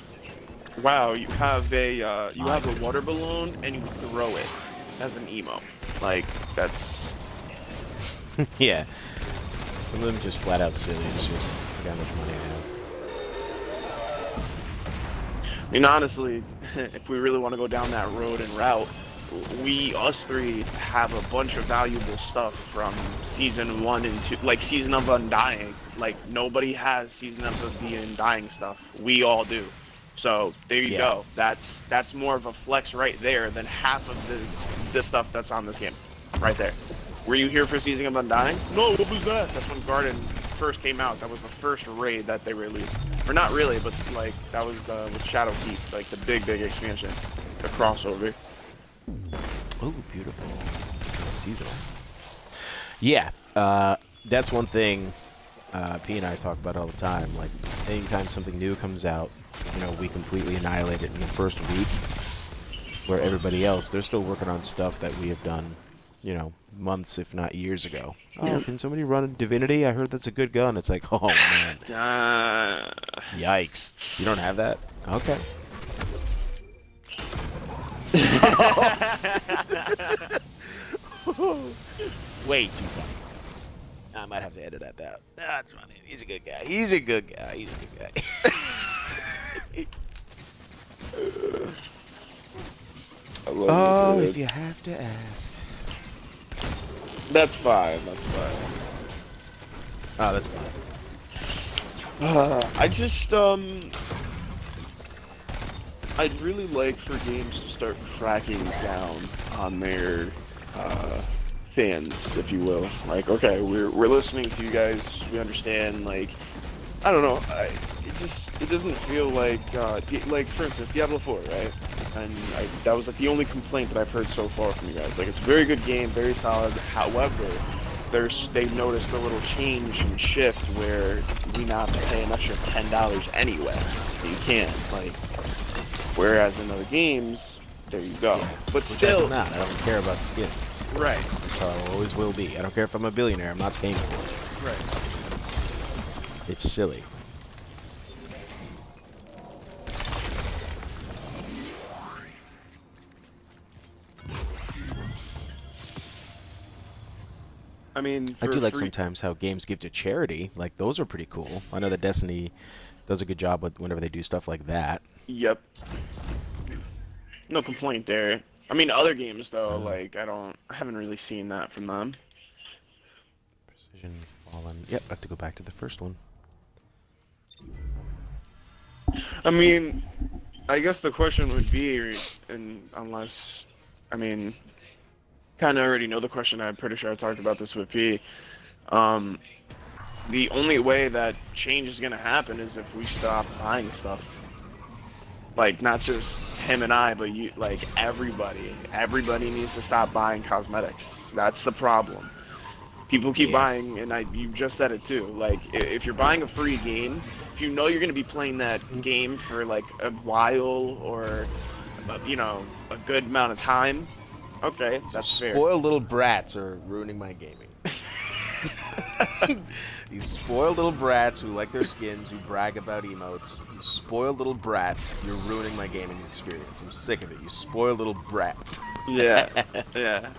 wow, you have a water balloon and you throw it as an emo. Like, that's Yeah. Some of them just flat out silly. It's just look how much money I have. I mean, honestly, if we really want to go down that road and route, us three have a bunch of valuable stuff from season 1 and 2, like Season of Undying. Like, nobody has Season of the Undying stuff. We all do. So there you go. That's more of a flex right there than half of the stuff that's on this game, right there. Were you here for Season of Undying? No, what was that? That's when Garden first came out. That was the first raid that they released. Or not really, but like that was with Shadowkeep, like the big expansion, the crossover. Oh, beautiful. Seasonal. Yeah, that's one thing P and I talk about all the time. Like, anytime something new comes out, you know, we completely annihilate it in the first week, where everybody else, they're still working on stuff that we have done, you know, months, if not years ago. Oh, can somebody run Divinity? I heard that's a good gun. It's like, oh, man. Yikes. You don't have that? Okay. Way too funny. I might have to edit that out. That's funny. He's a good guy. He's a good guy. He's a good guy. Oh, if you have to ask. That's fine. That's fine. Oh, that's fine. I just I'd really like for games to start cracking down on their fans, if you will. Like, okay, we're listening to you guys. We understand. Like, I don't know. It doesn't feel like like for instance Diablo 4, right? And that was like the only complaint that I've heard so far from you guys. Like, it's a very good game, very solid. However, they've noticed a little change and shift where we now have to pay an extra $10 anyway. You can't, like, whereas in other games, there you go. But Which still, I do not. I don't care about skins. right, That's how I always will be. I don't care if I'm a billionaire. I'm not paying for it. right. It's silly. I mean, I do like free- sometimes how games give to charity. Like, those are pretty cool. I know that Destiny does a good job with whenever they do stuff like that. Yep. No complaint there. I mean, other games though, like I haven't really seen that from them. Precision Fallen. Yep, I have to go back to the first one. I mean, I guess the question would be, and unless, I mean, kind of already know the question. I'm pretty sure I talked about this with P. The only way that change is gonna happen is if we stop buying stuff. Like, not just him and I, but you, like, everybody. Everybody needs to stop buying cosmetics. That's the problem. People keep buying, and you just said it too. Like, if you're buying a free game, if you know you're going to be playing that game for, like, a while or, you know, a good amount of time, okay, that's fair. Spoiled little brats are ruining my gaming. These spoiled little brats who like their skins, who brag about emotes. You spoiled little brats, you're ruining my gaming experience. I'm sick of it. You spoiled little brats. Yeah, yeah.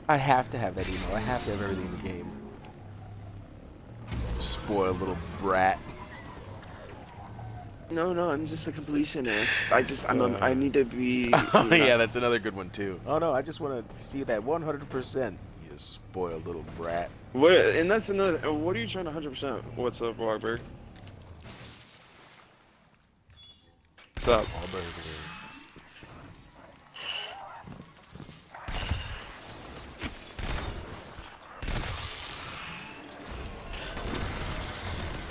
I have to have that emo. I have to have everything in the game. Spoiled little brat. No, I'm just a completionist. I need to be. Oh, yeah, that's another good one, too. Oh, no, I just want to see that 100%. You spoiled little brat. What? And that's another. What are you trying to 100%? What's up, Wahlberg? What's up?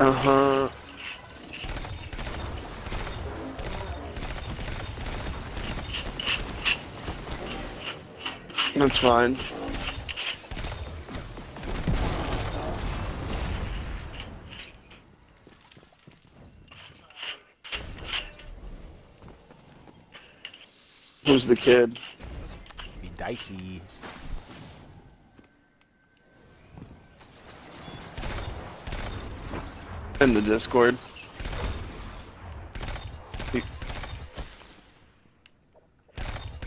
Uh-huh. That's fine. Who's the kid? Be dicey. In the Discord.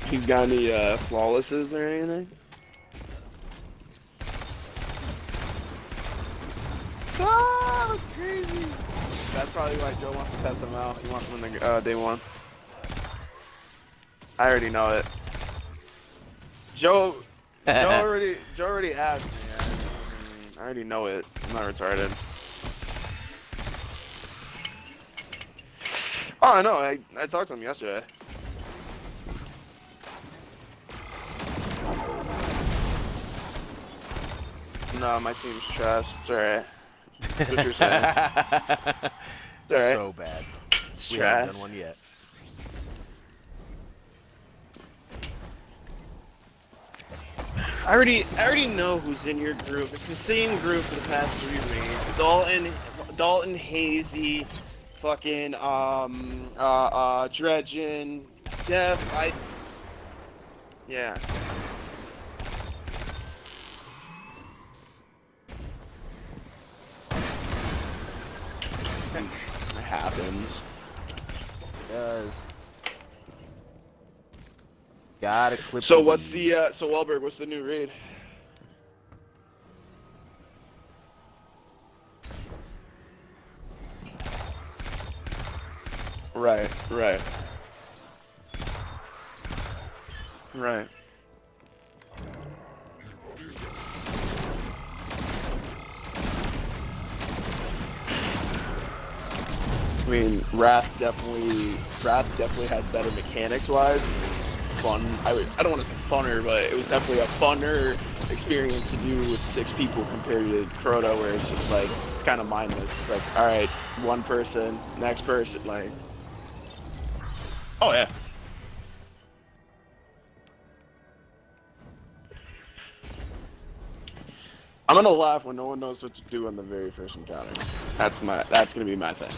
He's got any flawlesses or anything? Ah, that's crazy. That's probably why Joe wants to test him out. He wants him in the day one. I already know it. Joe already asked me. I already know it. I'm not retarded. Oh, I know. I talked to him yesterday. No, my team's trash. It's alright. That's what you're saying. It's alright. So bad. It's We trash. haven't done one yet. I already know who's in your group. It's the same group for the past 3 weeks. Dalton, Hazy, fucking Dredgen, Def. Yeah. It happens. Does. Gotta clip. So the what's the weeds. so Wahlberg? What's the new raid? Right. I mean, Wrath definitely had better mechanics wise. Fun. I don't want to say funner, but it was definitely a funner experience to do with 6 people compared to Crota, where it's just like it's kind of mindless. It's like, all right, one person, next person, like. Oh yeah. I'm gonna laugh when no one knows what to do on the very first encounter. That's gonna be my thing.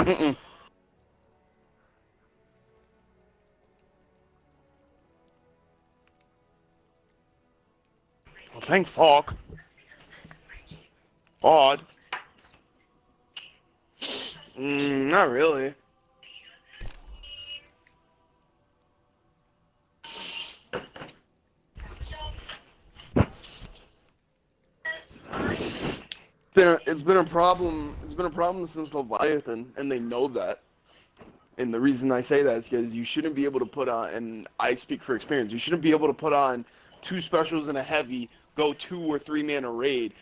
Mm-mm. Well, thank fuck. Odd. Not really. It's been a problem. It's been a problem since Leviathan, and they know that. And the reason I say that is because you shouldn't be able to put on, and I speak for experience, you shouldn't be able to put on 2 specials and a heavy, go 2 or 3 man a raid.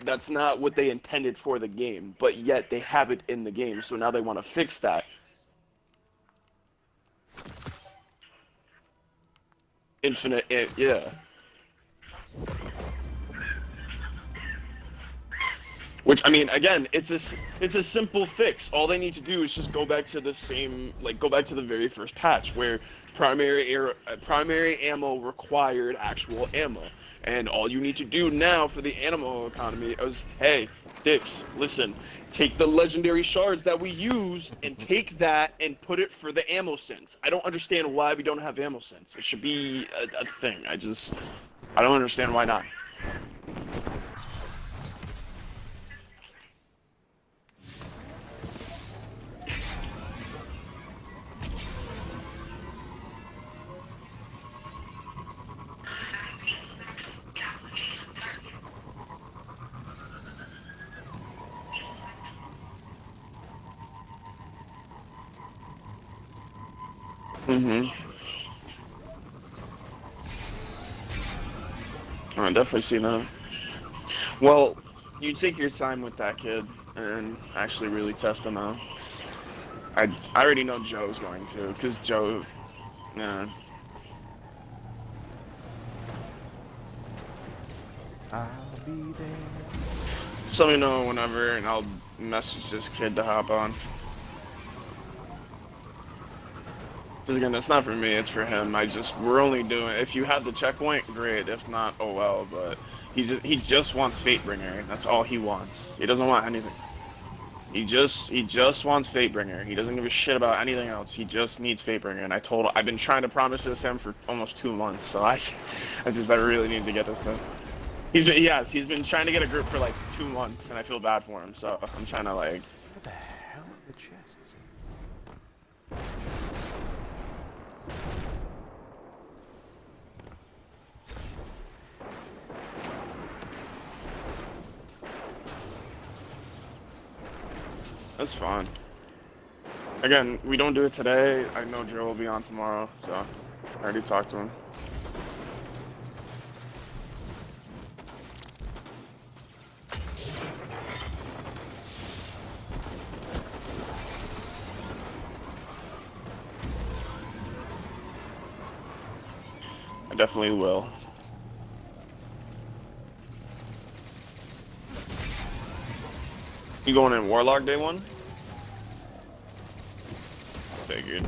That's not what they intended for the game, but yet they have it in the game, so now they want to fix that. Infinite, yeah. Which, I mean, again, it's a simple fix. All they need to do is just go back to the same, like, go back to the very first patch where primary ammo required actual ammo. And all you need to do now for the ammo economy is, hey, Dix, listen, take the legendary shards that we use and take that and put it for the ammo sense. I don't understand why we don't have ammo sense. It should be a thing. I don't understand why not. I definitely see that. Well, you take your time with that kid and actually really test him out. I already know Joe's going to, because Joe, yeah. I'll be there. Just let me know whenever, and I'll message this kid to hop on. Because again, it's not for me, it's for him. We're only doing, if you have the checkpoint, great. If not, oh well, but he just wants Fatebringer. That's all he wants. He doesn't want anything. He just wants Fatebringer. He doesn't give a shit about anything else. He just needs Fatebringer. And I've been trying to promise this to him for almost 2 months. So I really need to get this done. He's been trying to get a group for like 2 months, and I feel bad for him. So I'm trying to like. What the hell are the chests? That's fine. Again, we don't do it today. I know Joe will be on tomorrow, so I already talked to him. I definitely will. You going in Warlock day 1? Figured.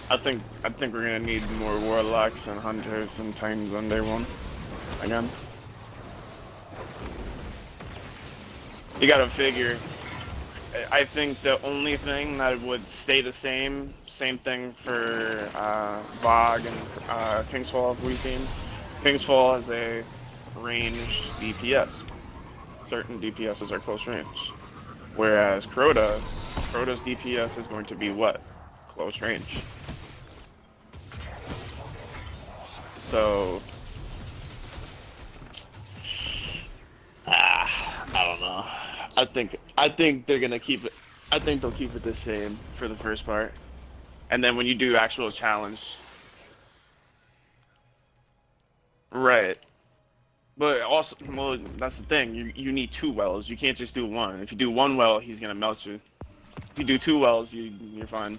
I think we're gonna need more Warlocks and Hunters and Titans on day 1. Again. You gotta figure I think the only thing that would stay the same thing for VOG and King's Fall if we team. King's Fall has a ranged DPS. Certain DPSs are close range. Whereas Crota's DPS is going to be what? Close range. So, I don't know. I think they're gonna keep it. I think they'll keep it the same for the first part, and then when you do actual challenge, right? But also, well, that's the thing. You need 2 wells. You can't just do one. If you do 1 well, he's gonna melt you. If you do 2 wells, you're fine.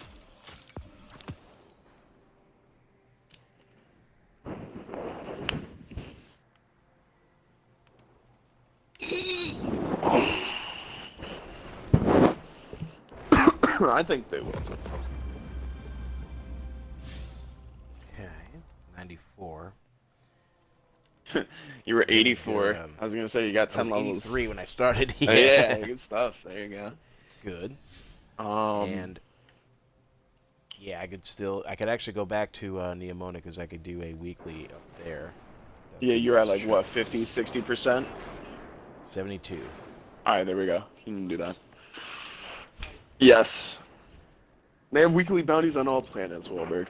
I think they will. Okay, 94. You were 84. Yeah. I was gonna say you got I was 10 levels. 83 when I started. Oh, yeah, good stuff. There you go. It's good. And yeah, I could actually go back to Neomona because I could do a weekly up there. yeah, you're at like what, 50, 60%? 72. All right, there we go. You can do that. Yes. They have weekly bounties on all planets, Wahlberg.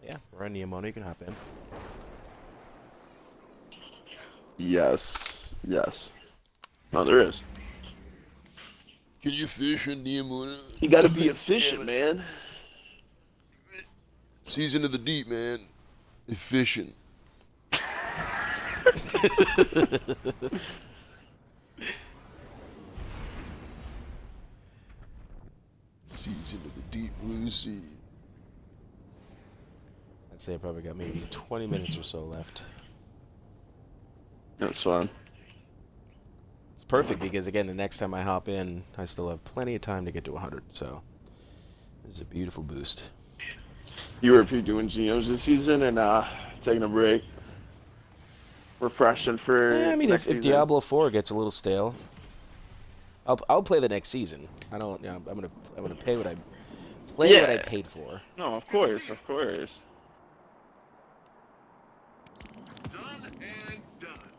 Yeah, we're on Neomona. You can hop in. Yes. Yes. No, there is. Can you fish in Neomona? You gotta be efficient, man. Season of the deep, man. Efficient. Season of the deep blue sea. I'd say I probably got maybe 20 minutes or so left. That's fine. It's perfect because, again, the next time I hop in, I still have plenty of time to get to 100, so this is a beautiful boost. You were doing GMs this season and taking a break. Refreshing for I mean, next if season. Diablo 4 gets a little stale, I'll play the next season. I don't. You know, I'm gonna pay what I what I paid for. No, of course, of course. Done and done.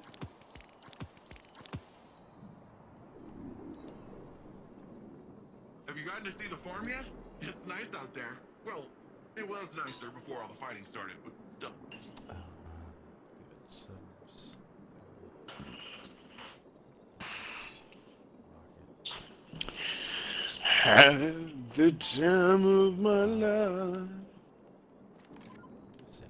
Have you gotten to see the farm yet? It's nice out there. Well, it was nicer before all the fighting started, but still. Good subs. Have the time of my life. Let's see.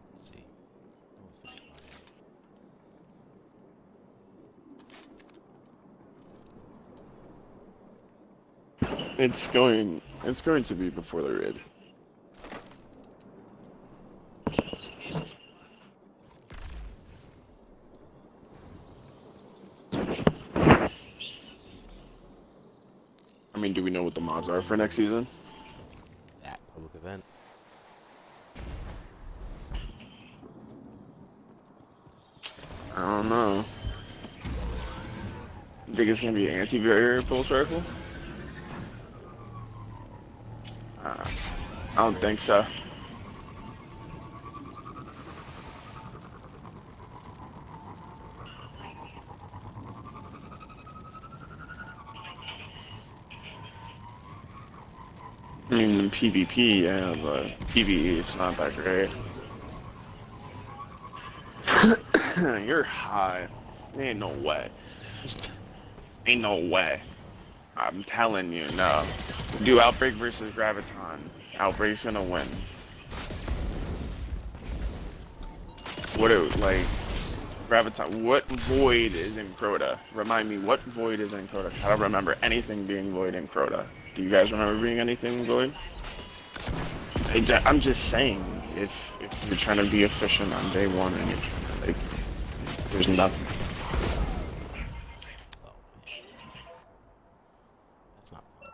It's going to be before the raid. I mean, do we know what the mods are for next season? That public event. I don't know. You think it's gonna be an anti-barrier pulse rifle? I don't think so. I mean, in PvP, yeah, but PvE is not that great. You're high. Ain't no way. Ain't no way. I'm telling you, no. Do Outbreak versus Graviton. Outbreak's gonna win. Graviton, what void is in Crota? Remind me, what void is in Crota? 'Cause I don't remember anything being void in Crota. Do you guys remember being anything void? I'm just saying, if you're trying to be efficient on day one and you're trying to, like, there's nothing. That's not fun.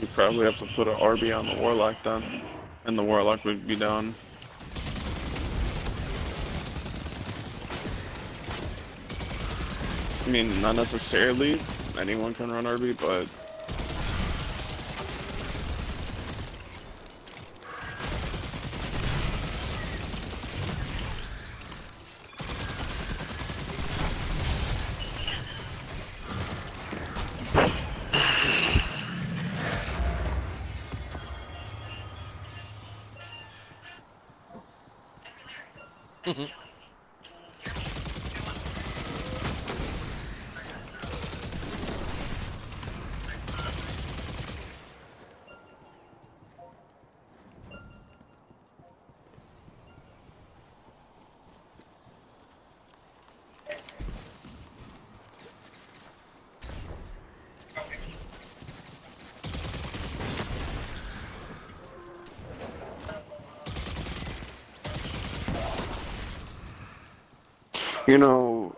You probably have to put an RB on the Warlock then. And the Warlock would be down. I mean, not necessarily. Anyone can run RB, but... You know,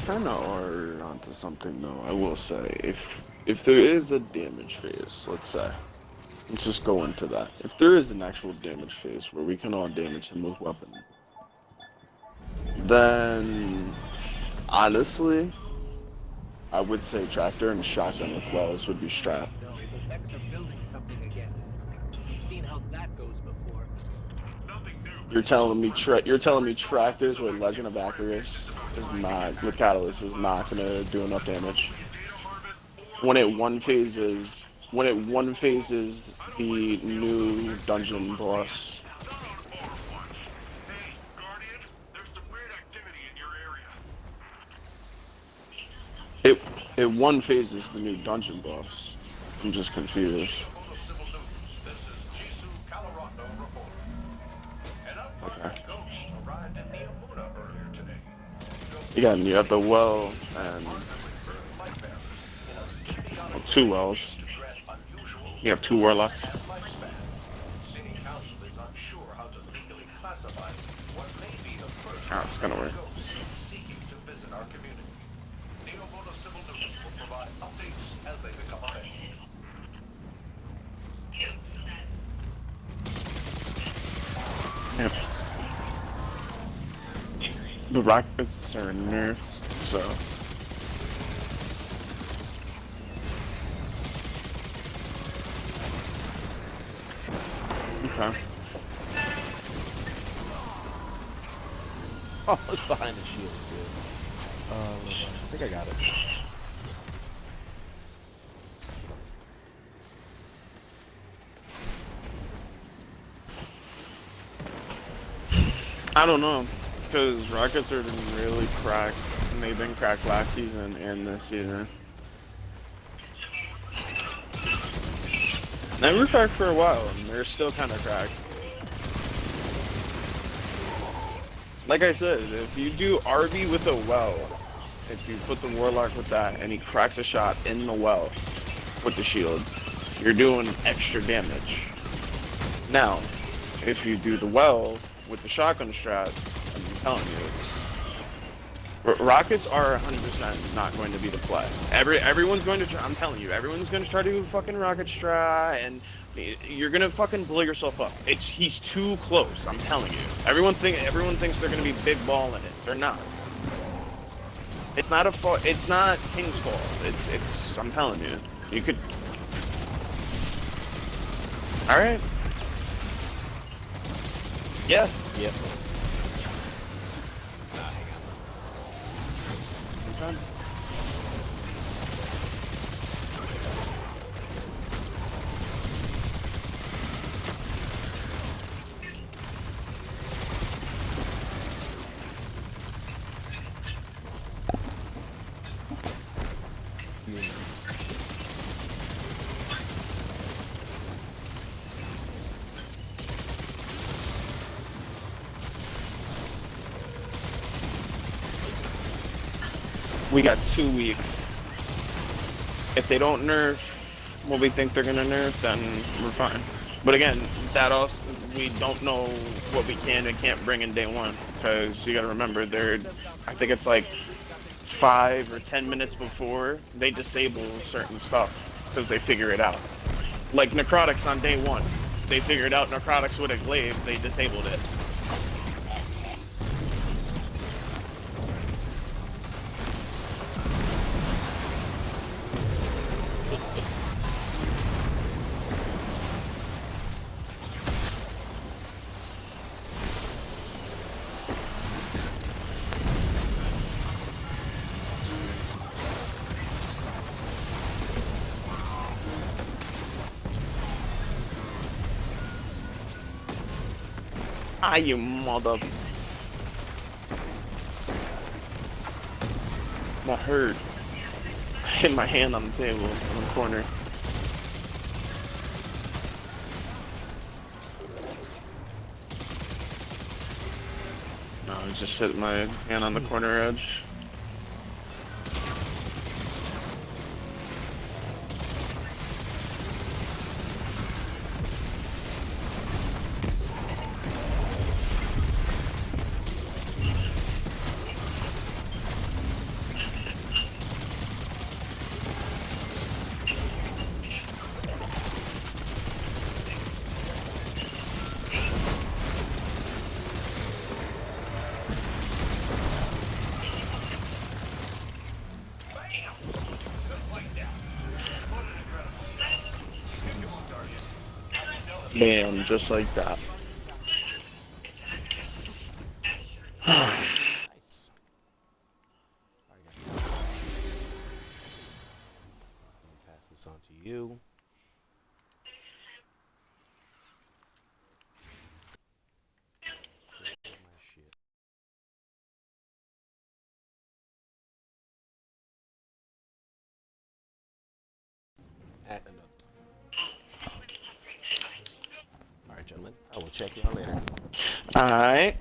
kind of are onto something though. I will say, if there is a damage phase, let's say, let's just go into that. If there is an actual damage phase where we can all damage him with weapon, then honestly, I would say tractor and shotgun with wells would be strat. No, the Vex are building something again. We've seen how that goes before. Nothing new. You're telling me tractors with Legend of Acurus is not with Catalyst is not gonna do enough damage when it one phases the new dungeon boss. Hey, Guardian, there's some weird activity in your area. It one phases the new dungeon boss. I'm just confused. Civil News. This is Jisoo Calorando reporting. An unconscious ghost arrived in Neomuna earlier today. Again, you have the well and two wells. You have two warlocks. City Council is unsure how to legally classify what may be the first Oh, it's gonna work. ghost seeking to visit our community. Neomuna Civil News will provide updates as they become available. Yep. The rockets are nerfed, so. Okay. Oh, it's behind the shield, dude. I think I got it. I don't know, because rockets are really cracked, and they've been cracked last season and this season. They were cracked for a while, and they're still kind of cracked. Like I said, if you do RB with a well, if you put the Warlock with that, and he cracks a shot in the well with the shield, you're doing extra damage. Now, if you do the well with the shotgun strat, I'm telling you, rockets are 100% not going to be the play. Everyone's going to try, I'm telling you, everyone's going to try to do fucking rocket strat, and you're going to fucking blow yourself up. He's too close, I'm telling you. Everyone thinks they're going to be big ball in it. They're not. It's not it's not King's fault. It's I'm telling you. You could. All right. Yeah. Yep. Okay. Units. We got 2 weeks. If they don't nerf what we think they're gonna nerf, then we're fine. But again, that also we don't know what we can and can't bring in day one, because you gotta remember I think it's like 5 or 10 minutes before they disable certain stuff because they figure it out. Like necrotics on day one, they figured out narcotics would glaive, they disabled it. Ah, you mother... That hurt. I hit my hand on the table in the corner. No, I just hit my hand on the corner edge. Bam, just like that. Nice. Alright, let me pass this on to you. My shit. Add another. Alright, gentlemen. I will check y'all later. Alright.